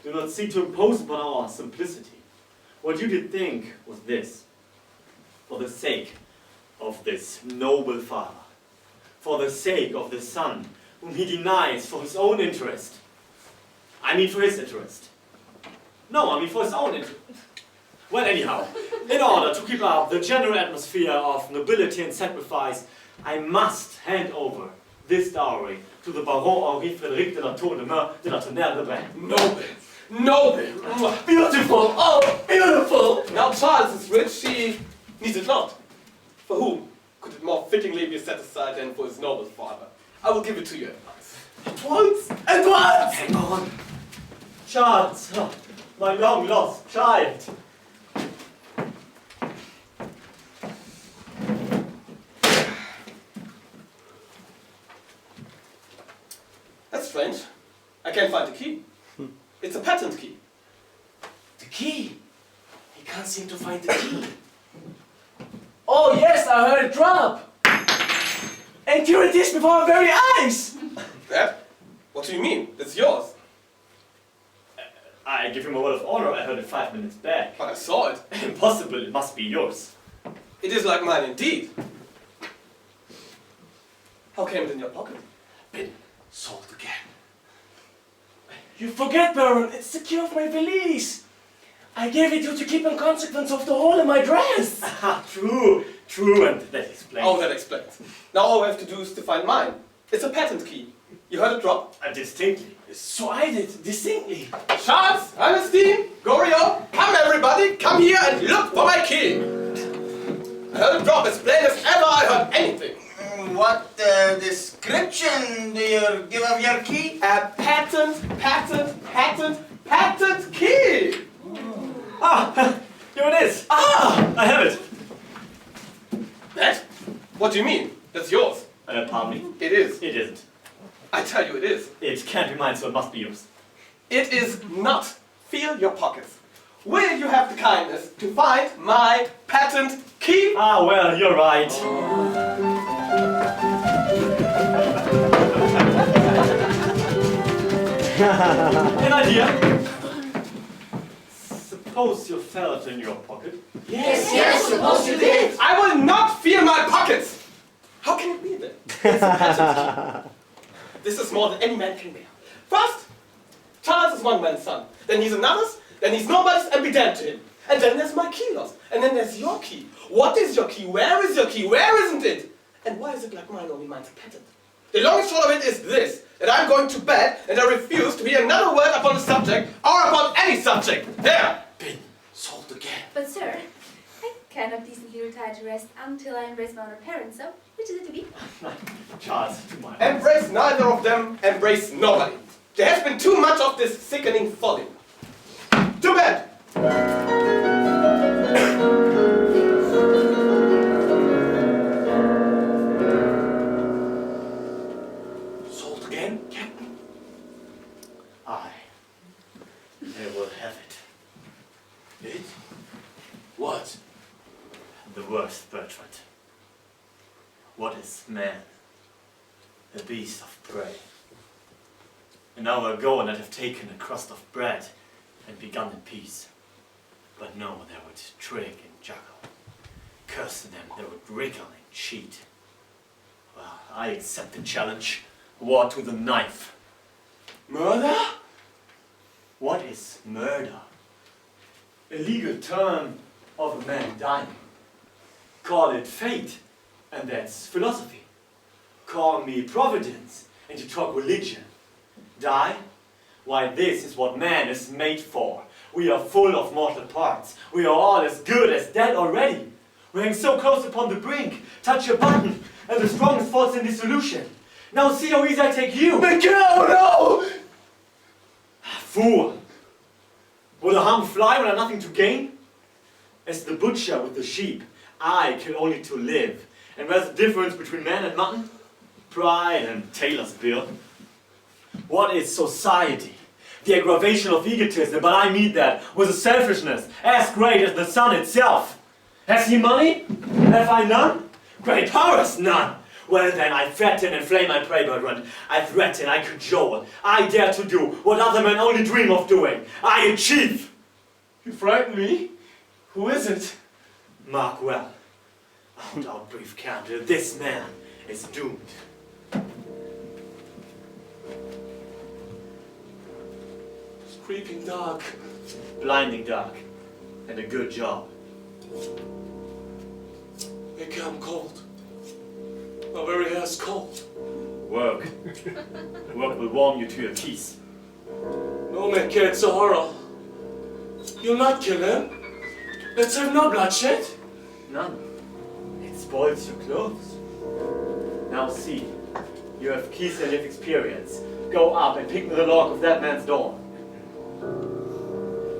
Do not seek to impose upon our simplicity. What you did think was this: for the sake of this noble father, for the sake of the son whom he denies for his own interest. I mean for his interest. No, I mean for his own interest. Well, anyhow, in order to keep up the general atmosphere of nobility and sacrifice, I must hand over this dowry to the Baron Henri Frédéric de la Tour de Mer de la Tonnerre de Brenne. Noble! Noble! Beautiful! Oh, beautiful! Now Charles is rich, she needs it not. For whom could it more fittingly be set aside than for his noble father? I will give it to you at once. At once! At once! Hang on! Charles! Oh, my long-lost child! That's strange. I can't find the key. It's a patent key. The key? He can't seem to find the key. Oh yes, I heard it drop! And here it is before our very eyes! That? What do you mean? It's yours. I give him a word of honor, I heard it 5 minutes back. But I saw it. Impossible, it must be yours. It is like mine indeed. How came it in your pocket? Been sold again. You forget, Baron, it's the key of my valise. I gave it you to keep in consequence of the hole in my dress. Ah, true, and that explains. Oh, that explains. Now all we have to do is to find mine. It's a patent key. You heard it drop? Distinctly. So I did, distinctly. Charles, Ernestine, Gorio, come everybody, come here and look for my key. I heard it drop as plain as ever I heard anything. What description do you give of your key? A patent key! Ah, here it is. Ah, I have it. That? What do you mean? That's yours. Pardon me? It is. It isn't. I tell you it is. It can't be mine, so it must be yours. It is not. Feel your pockets. Will you have the kindness to find my patent key? Ah, well, you're right. An idea. Suppose you felt in your pocket. Yes, suppose you did. I will not feel my pockets! How can it be then? It's a patent key. This is more than any man can bear. First, Charles is one man's son. Then he's another's. Then he's nobody's and be damned to him. And then there's my key lost. And then there's your key. What is your key? Where is your key? Where isn't it? And why is it like mine only mine's a patent? The long and short of it is this, that I'm going to bed and I refuse to hear another word upon the subject or upon any subject. There! Been sold again. But sir, I cannot decently retire to rest until I embrace my honoured parents, so which is it to be? Charles, to my Embrace neither of them, embrace nobody. There has been too much of this sickening folly. To bed! Sold again, Captain? Aye. They will have it. It? What? The worst, Bertrand. What is man? A beast of prey. An hour ago and I'd have taken a crust of bread and begun in peace. But no, they would trick and juggle, Curse them, they would wriggle and cheat. Well, I accept the challenge. War to the knife. Murder? What is murder? A legal term of a man dying. Call it fate, and that's philosophy. Call me providence, and you talk religion. Die? Why, this is what man is made for. We are full of mortal parts. We are all as good as dead already. We hang so close upon the brink. Touch a button, and the strongest falls in dissolution. Now see how easy I take you. MACAIRE, oh no! Fool! Would a harm fly when I have nothing to gain? As the butcher with the sheep, I kill only to live. And where's the difference between man and mutton? Pride and tailor's bill. What is society? The aggravation of egotism, but I meet that with a selfishness as great as the sun itself. Has he money? Have I none? Great powers, none. Well then, I threaten and flame my prey, brethren. I threaten, I cajole. I dare to do what other men only dream of doing. I achieve. You frighten me. Who is it? Mark well. Without brief candor, this man is doomed. It's creeping dark. Blinding dark. And a good job. MACAIRE, I'm cold. My very hair is cold. Work. Work will warm you to your keys. No, MACAIRE, it's a horror. You'll not kill him. Let's have no bloodshed. None. It spoils your clothes. Now see, you have keys and you have experience. Go up and pick me the lock of that man's door.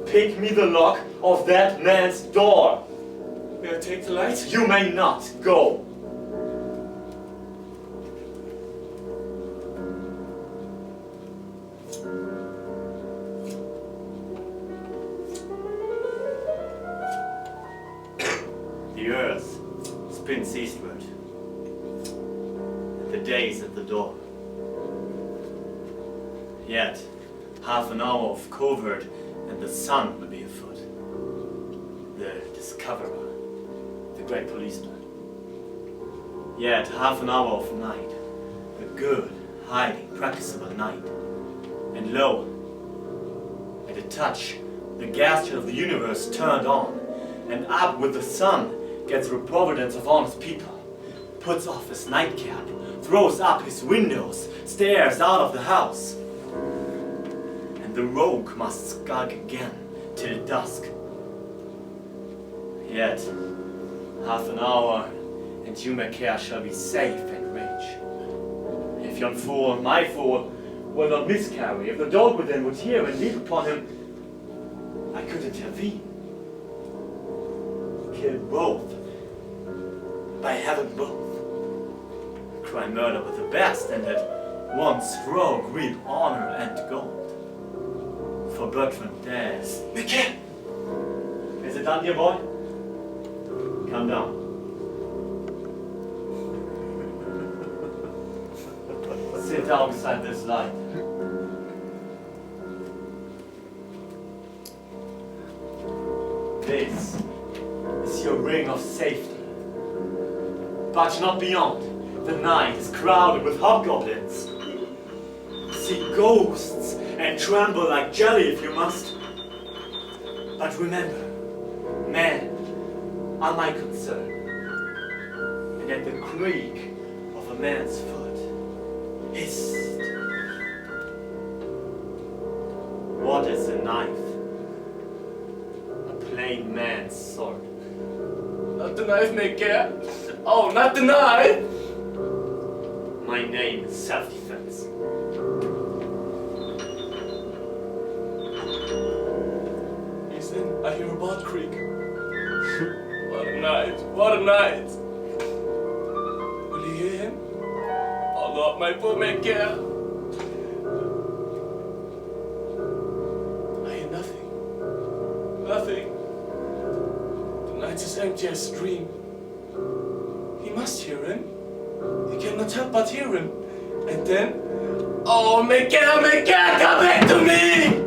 Pick me the lock of that man's door. May I take the light? You may not. Go. The earth spins eastward. The day is at the door. Yet, half an hour of covert and the sun will be afoot. The discoverer, the great policeman. Yet, half an hour of night, a good, hiding, practicable night. And lo, at a touch, the gas jet of the universe turned on, and up with the sun gets the providence of honest people, puts off his nightcap, throws up his windows, stares out of the house. And the rogue must skulk again till dusk. Yet, half an hour, and you, MACAIRE, shall be safe and rich. If yon fool, my fool, will not miscarry, if the dog within would hear and leap upon him, I could intervene. Kill both. By heaven, both. Cry murder with the best, and at once rogue reap honor and gold. For Bertrand dares. MACAIRE! Is it done, dear boy? Come down. Sit down beside this light. This is your ring of safety. But not beyond. The night is crowded with hobgoblins. See ghosts and tremble like jelly if you must. But remember, men are my concern. And at the creak of a man's foot, hissed. What is a knife? A plain man's sword. Not the knife, MACAIRE. Oh, not the knife! My name is self-defense. He's in. I hear a boat creak. What a night. What a night. Will you hear him? Oh, Lord, my poor MACAIRE. I hear nothing. Nothing. The night is empty as a dream. He must hear him. He cannot help but hear him. And then... Oh, MACAIRE, MACAIRE, come back to me!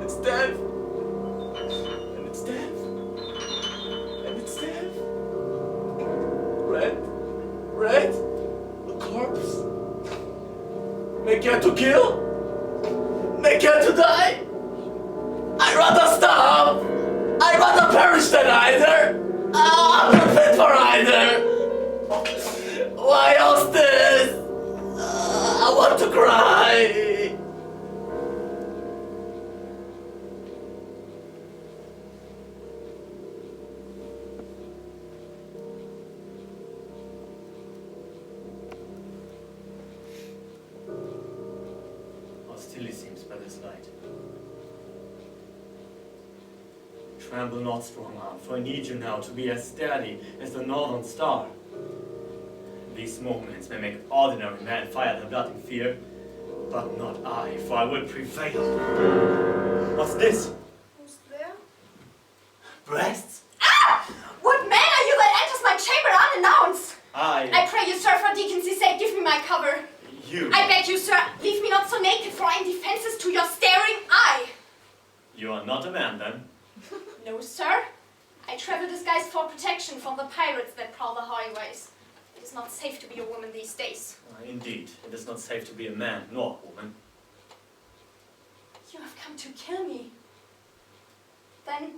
It's death. And it's death. And MACAIRE to kill? MACAIRE to die? I'd rather starve! I'd rather perish than either! I'm not fit for either! Why else this? I want to cry! How still it seems by this light. Tremble not, strong arm, for I need you now to be as steady as the northern star. These moments may make ordinary men fire their blood in fear, but not I, for I will prevail. What's this? Who's there? Breasts? Ah! What man are you that enters my chamber unannounced? I pray you, sir, for decency's sake, give me my cover. You. I beg you, sir, leave me not so naked, for I am defenseless to your staring eye. You are not a man, then? No, sir. I travel disguised for protection from the pirates that prowl the highways. It is not safe to be a woman these days. Indeed, it is not safe to be a man nor a woman. You have come to kill me. Then,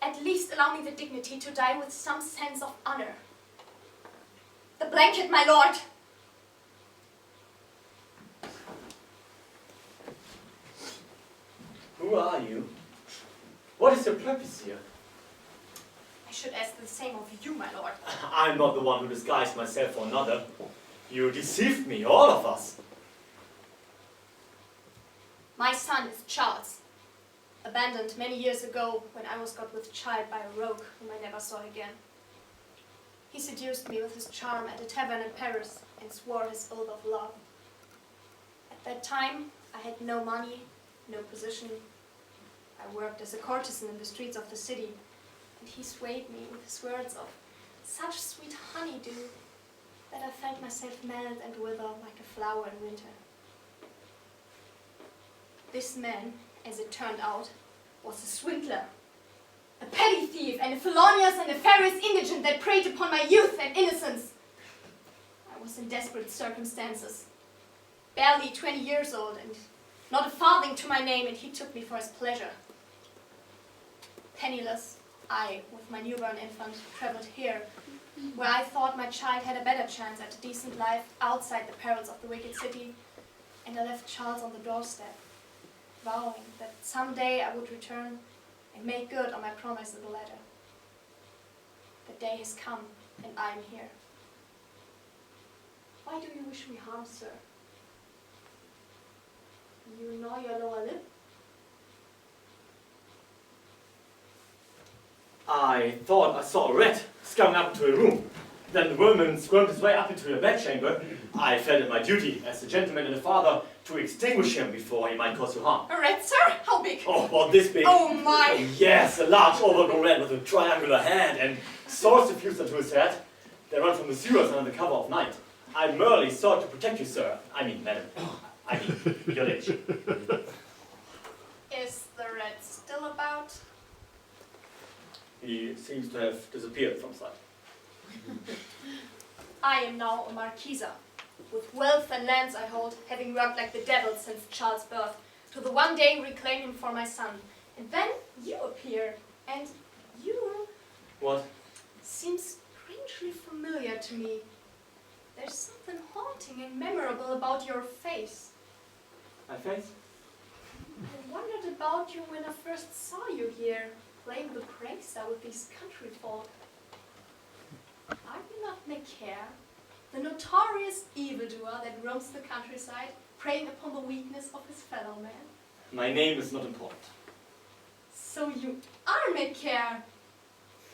at least allow me the dignity to die with some sense of honor. The blanket, my lord! Who are you? What is your purpose here? I should ask the same of you, my lord. I'm not the one who disguised myself for another. You deceived me, all of us. My son is Charles, abandoned many years ago when I was got with child by a rogue whom I never saw again. He seduced me with his charm at a tavern in Paris and swore his oath of love. At that time, I had no money, no position. I worked as a courtesan in the streets of the city, and he swayed me with his words of such sweet honeydew that I felt myself melt and wither like a flower in winter. This man, as it turned out, was a swindler, a petty thief, and a felonious and nefarious indigent that preyed upon my youth and innocence. I was in desperate circumstances, barely 20 years old, and not a farthing to my name, and he took me for his pleasure. Penniless, I, with my newborn infant, traveled here, where I thought my child had a better chance at a decent life outside the perils of the wicked city, and I left Charles on the doorstep, vowing that someday I would return and make good on my promise in the letter. The day has come, and I am here. Why do you wish me harm, sir? You gnaw your lower lip? I thought I saw a rat scurrying up into a room. Then the vermin squirmed his way up into your bedchamber. I felt it my duty, as a gentleman and a father, to extinguish him before he might cause you harm. A rat, sir? How big? Oh, about this big. Oh my! Yes, a large overgrown rat with a triangular head and swords suffused onto his head. They run from the sewers under the cover of night. I merely sought to protect you, sir. I mean, madam. I mean, your age. Is the rat still about? He seems to have disappeared from sight. I am now a marquisa, with wealth and lands I hold, having worked like the devil since Charles' birth, to the one day reclaim him for my son. And then you appear, and you What? seem strangely familiar to me. There's something haunting and memorable about your face. My face? I wondered about you when I first saw you here, playing the prankster with these country folk. Are you not MACAIRE, the notorious evildoer that roams the countryside, preying upon the weakness of his fellow man? My name is not important. So you are MACAIRE,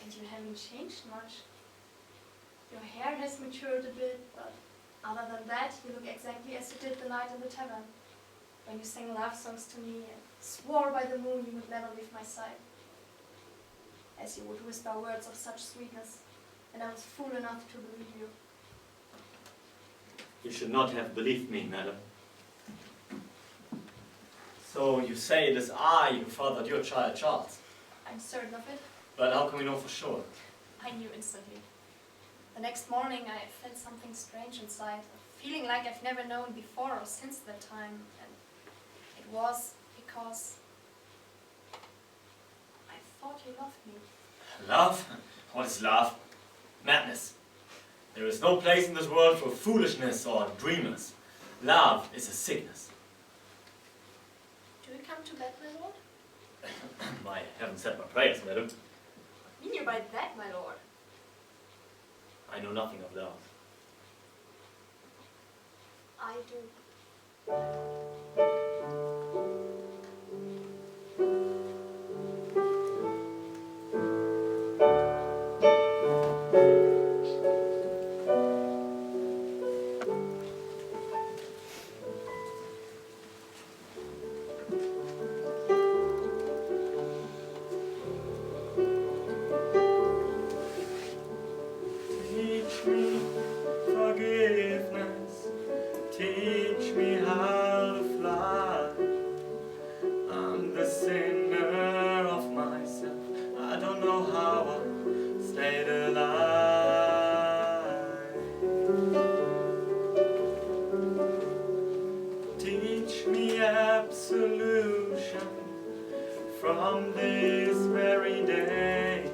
and you haven't changed much. Your hair has matured a bit, but other than that, you look exactly as you did the night in the tavern, when you sang love songs to me and swore by the moon you would never leave my side. As you would whisper words of such sweetness, and I was fool enough to believe you. You should not have believed me, madam. So you say it is I who fathered your child, Charles. I'm certain of it. But how can we know for sure? I knew instantly. The next morning I felt something strange inside, a feeling like I've never known before or since that time. And it was because I thought you loved me. Love? What is love? Madness. There is no place in this world for foolishness or dreamers. Love is a sickness. Do you come to bed, my lord? I haven't said my prayers, madam. What mean you by that, my lord? I know nothing of love. I do. Teach me forgiveness. Teach me how to fly. I'm the sinner of myself. I don't know how I stayed alive. Teach me absolution from this very day.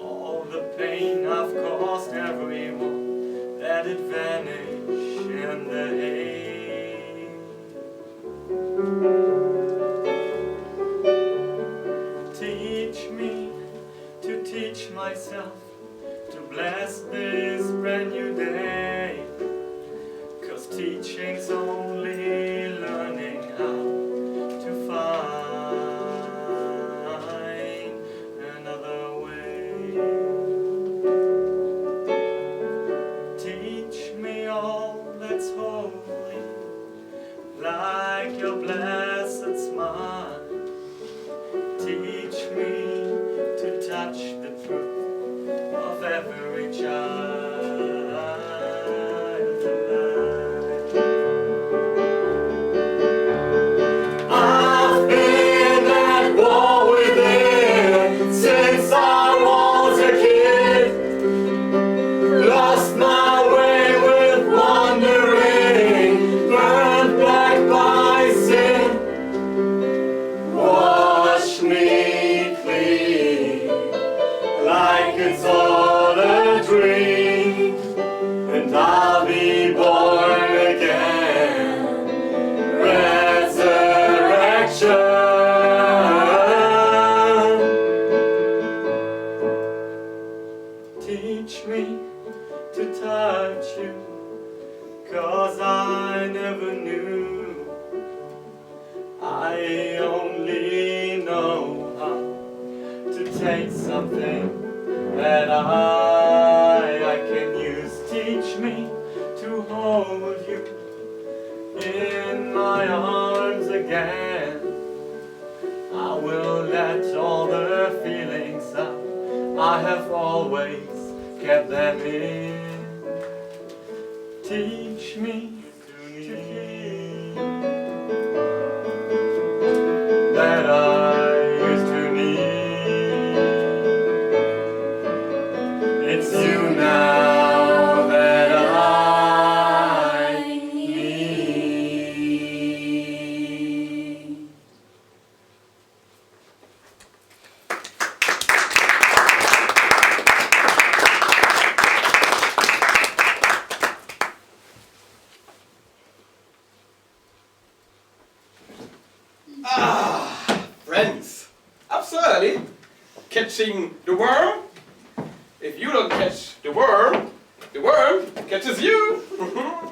All the pain I've caused everyone, let it vanish in the haze. Teach me to teach myself to bless this brand new day. 'Cause teaching's only learning how to find another way. Teach me all that's holy, like your blessed smile. Teach me to touch the truth of every child alive. I've been at war within since I was a kid. Lost my way with wandering, burned black by sin. Wash me clean, like it's all a dream, and I'll be born again. Resurrection. Teach me to touch you, 'cause I never knew. I only know how to take something that I can use. Teach me to hold you in my arms again. I will let all the feelings out. I have always kept them in. Teach me to need that I used to need. It's you now that I need. Friends, up so early, catching the worm. If you don't catch the worm catches you.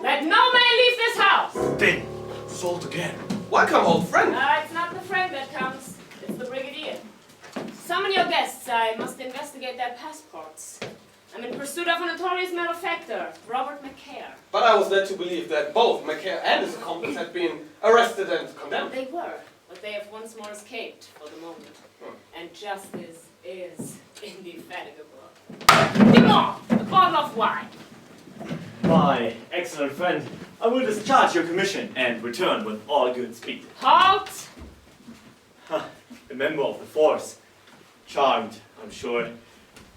Let no man leave this house! Then, salt again. Welcome, old friend. It's not the friend that comes, it's the brigadier. Summon your guests, I must investigate their passports. I'm in pursuit of a notorious malefactor, Robert MACAIRE. But I was led to believe that both MACAIRE and his accomplice had been arrested and condemned. They were, but they have once more escaped for the moment. And justice is indefatigable. Dimon, a bottle of wine. My excellent friend, I will discharge your commission and return with all good speed. Halt! A member of the force. Charmed, I'm sure.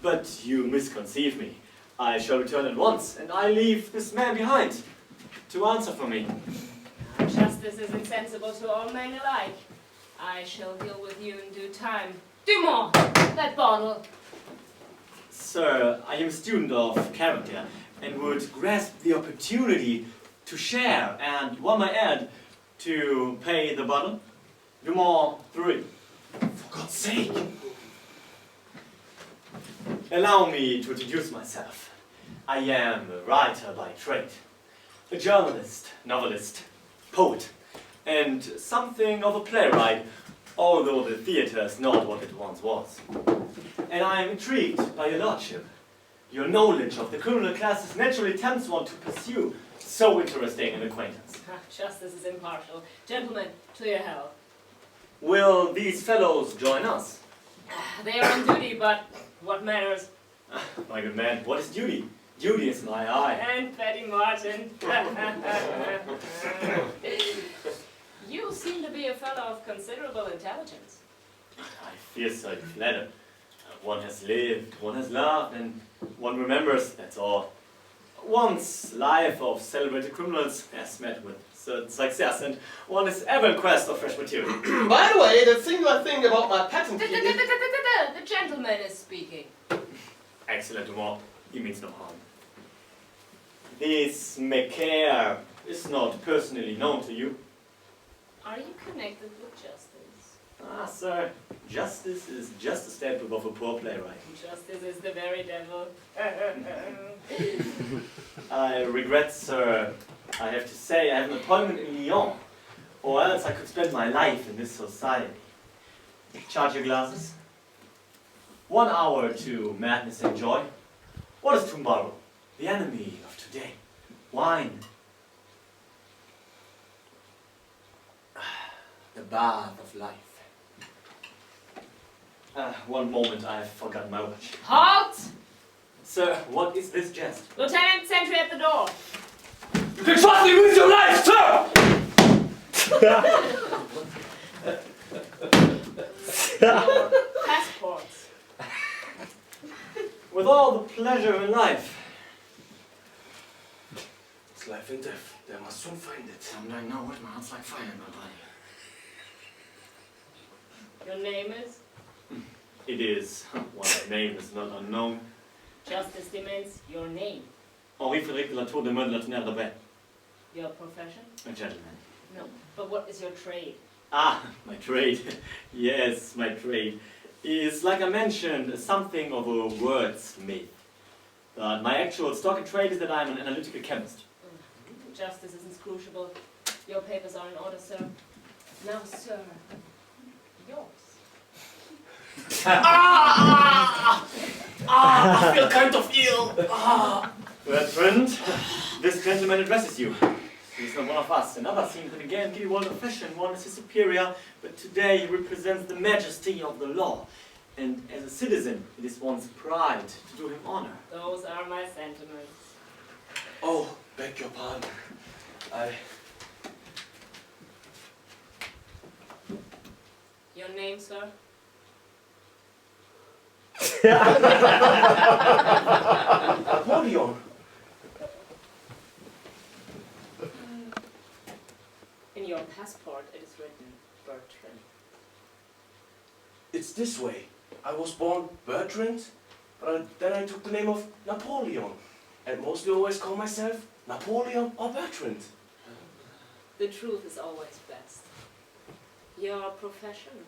But you misconceive me. I shall return at once, and I leave this man behind to answer for me. Justice is insensible to all men alike. I shall deal with you in due time. Dumont, that bottle. Sir, I am a student of character and would grasp the opportunity to share and, one might add, to pay the bottle. Dumont 3. For God's sake! Allow me to introduce myself. I am a writer by trade, a journalist, novelist, poet, and something of a playwright, although the theatre is not what it once was. And I am intrigued by your lordship. Your knowledge of the criminal classes naturally tempts one to pursue so interesting an acquaintance. Justice is impartial. Gentlemen, to your health. Will these fellows join us? They are on duty, but what matters? My good man, what is duty? Duty is my eye. And Betty Martin. You seem to be a fellow of considerable intelligence. I fear so, flatter. One has lived, one has loved, and one remembers, that's all. One's life of celebrated criminals has met with certain success, and one is ever in quest of fresh material. By the way, the singular thing about my patent The key is... gentleman is speaking. Excellent, Dumont. He means no harm. This MACAIRE is not personally known to you. Are you connected with justice? Ah, sir, justice is just a step above a poor playwright. Justice is the very devil. I regret, sir, I have to say I have an appointment in Lyon, or else I could spend my life in this society. Charge your glasses. 1 hour to madness and joy. What is tomorrow? The enemy of today. Wine. The bath of life. One moment, I've forgotten my watch. Halt! Sir, what is this jest? Lieutenant, sentry at the door. You can trust me with your life, sir! Your passports. With all the pleasure in life. It's life and death. They must soon find it. And I know it, my heart's like fire in my body. Your name is? It is. One's name is not unknown. Justice demands your name. Henri Frédéric de la Tour de Meaux de la Tonnerre de Baie. Your profession? A gentleman. No. But what is your trade? Ah, my trade. Yes, my trade is, like I mentioned, something of a wordsmith. But my actual stock and trade is that I'm an analytical chemist. Justice is inscrutable. Your papers are in order, sir. Now, sir, yours. I feel kind of ill. Bertrand, this gentleman addresses you. He's not one of us. Another seems to again give one of fashion, one is his superior, but today he represents the majesty of the law. And as a citizen, it is one's pride to do him honor. Those are my sentiments. Oh, beg your pardon. Your name, sir? Napoleon. In your passport, it is written Bertrand. It's this way. I was born Bertrand, but then I took the name of Napoleon. And mostly always call myself Napoleon or Bertrand. The truth is always best. Your profession?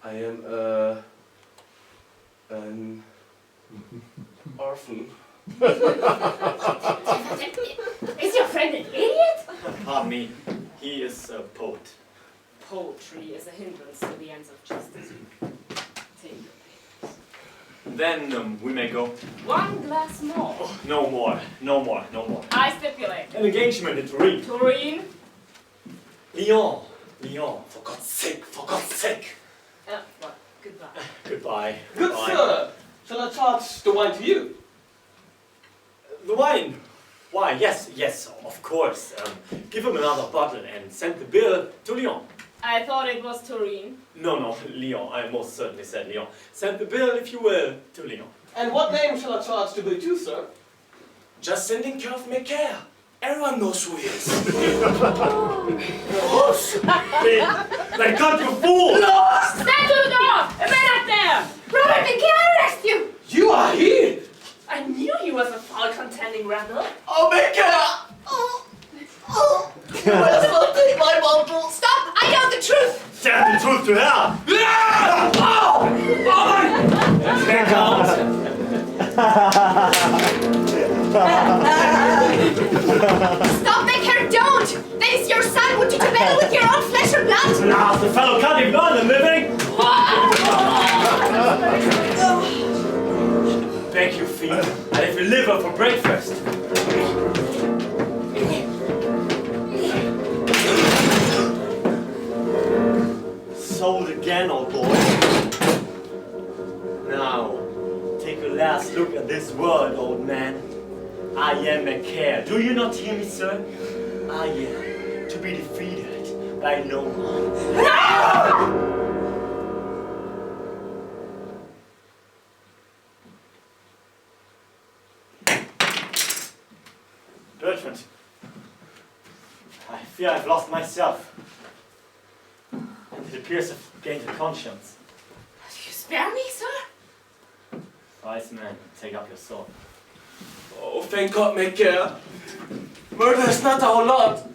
I am an orphan. Is your friend an idiot? Pardon me, he is a poet. Poetry is a hindrance to the ends of justice. Take your papers. Then we may go. One glass more. Oh, no more, no more, no more. I stipulate. An engagement in Turin. Turin? Lyon, Lyon. For God's sake, for God's sake. What? Goodbye. Goodbye. Good Goodbye. sir, shall I charge the wine to you? The wine. Why, yes, yes, of course. Give him another bottle and send the bill to Lyon. I thought it was Turin. No, Leon. I most certainly said Leon. Send the bill, if you will, to Leon. And what name shall I charge to bill to, sir? Just sending care of MACAIRE. Everyone knows who he is. They got you, fool! Stand to the door! A man up there! Robert MACAIRE, arrest you! You are he! I knew he was a foul contending rebel. Oh, MACAIRE! You might as well take my bottle. Stop! I know the truth! Damn the truth to hell! Check out! Stop, MACAIRE, don't! That is your son! Would you to meddle with your own flesh and blood? Now, the fellow can't even earn a living! Beg you, feed, and if you liver for breakfast. Sold again, old boy. Now, take a last look at this world, old man. I am MACAIRE. Do you not hear me, sir? I am to be defeated by no one. Bertrand, I fear I've lost myself. And it appears I've gained a conscience. You spare me, sir? Wise man, take up your sword. Oh, thank God, MACAIRE. Murder is not our lot.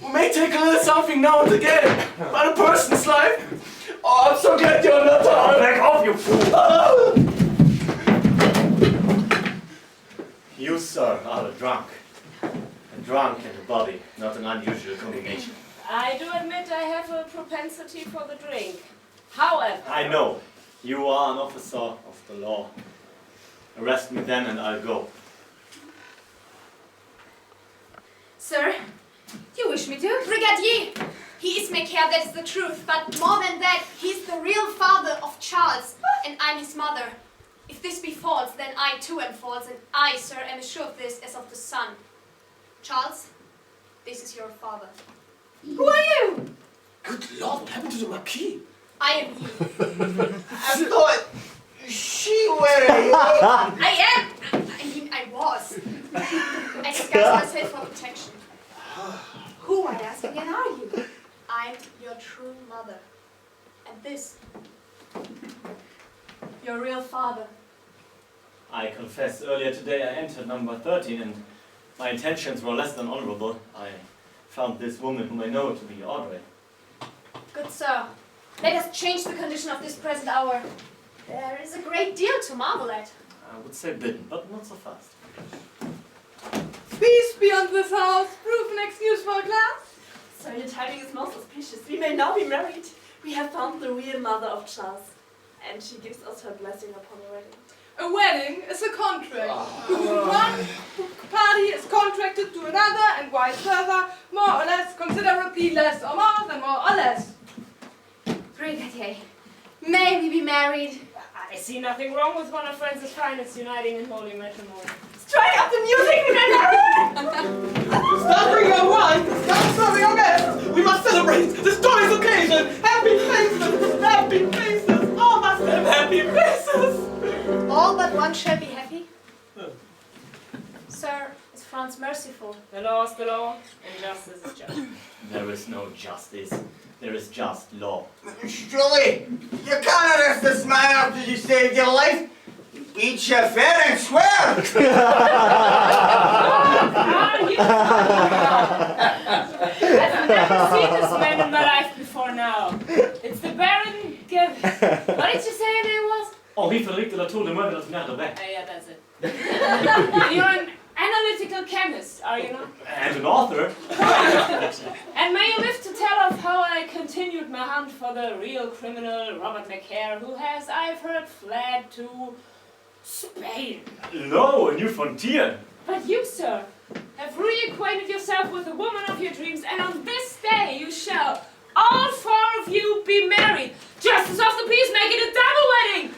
We may take a little something now and again, but a person's life. Oh, I'm so glad you're not harmed. Back off, you fool! You, sir, are a drunk. A drunk and a body, not an unusual combination. I do admit I have a propensity for the drink. However... I know. You are an officer of the law. Arrest me then and I'll go. Sir, do you wish me to? Brigadier! He is MACAIRE, that's the truth. But more than that, he's the real father of Charles, and I'm his mother. If this be false, then I too am false, and I, sir, am assured of this as of the son. Charles, this is your father. Who are you? Good Lord, what happened to the Marquis? I am he. I thought she were you. I was. I disguised myself for protection. Who, I ask again, are you? I'm your true mother. And this, your real father. I confess, earlier today I entered number 13 and my intentions were less than honorable. I found this woman whom I know to be Audrey. Good sir, let us change the condition of this present hour. There is a great deal to marvel at. I would say bidden, but not so fast. Peace be unto this house. Proof and excuse for a glass. Sir, your timing is most auspicious. We may now be married. We have found the real mother of Charles, and she gives us her blessing upon the wedding. A wedding is a contract. One party is contracted to another and vice versa, more or less, considerably less or more than more or less. Brigadier, may we be married? I see nothing wrong with one of France's finest uniting in holy matrimony. Strike up the music, remember? Stop bringing your wine! Stop serving your guests! We must celebrate this joyous occasion! Happy faces! Happy faces! All must have happy faces! All but one shall be happy. Sir, is France merciful? The law is the law, and justice is just. There is no justice. There is just law. Surely, you can't arrest this man after you saved your life. Beat you fair and square. What are you talking about? I've never seen this man in my life before now. It's the Baron What did you say your name was? Henri Frédéric de la Tour de Meuble of Nardebert. Yeah, that's it. You're an analytical chemist, are you not? And an author. And may you live to tell of how I continued my hunt for the real criminal, Robert MACAIRE, who has, I've heard, fled to Spain. No, a new frontier. But you, sir, have reacquainted yourself with the woman of your dreams, and on this day you shall, all four of you, be married. Justice of the peace, make it a double wedding!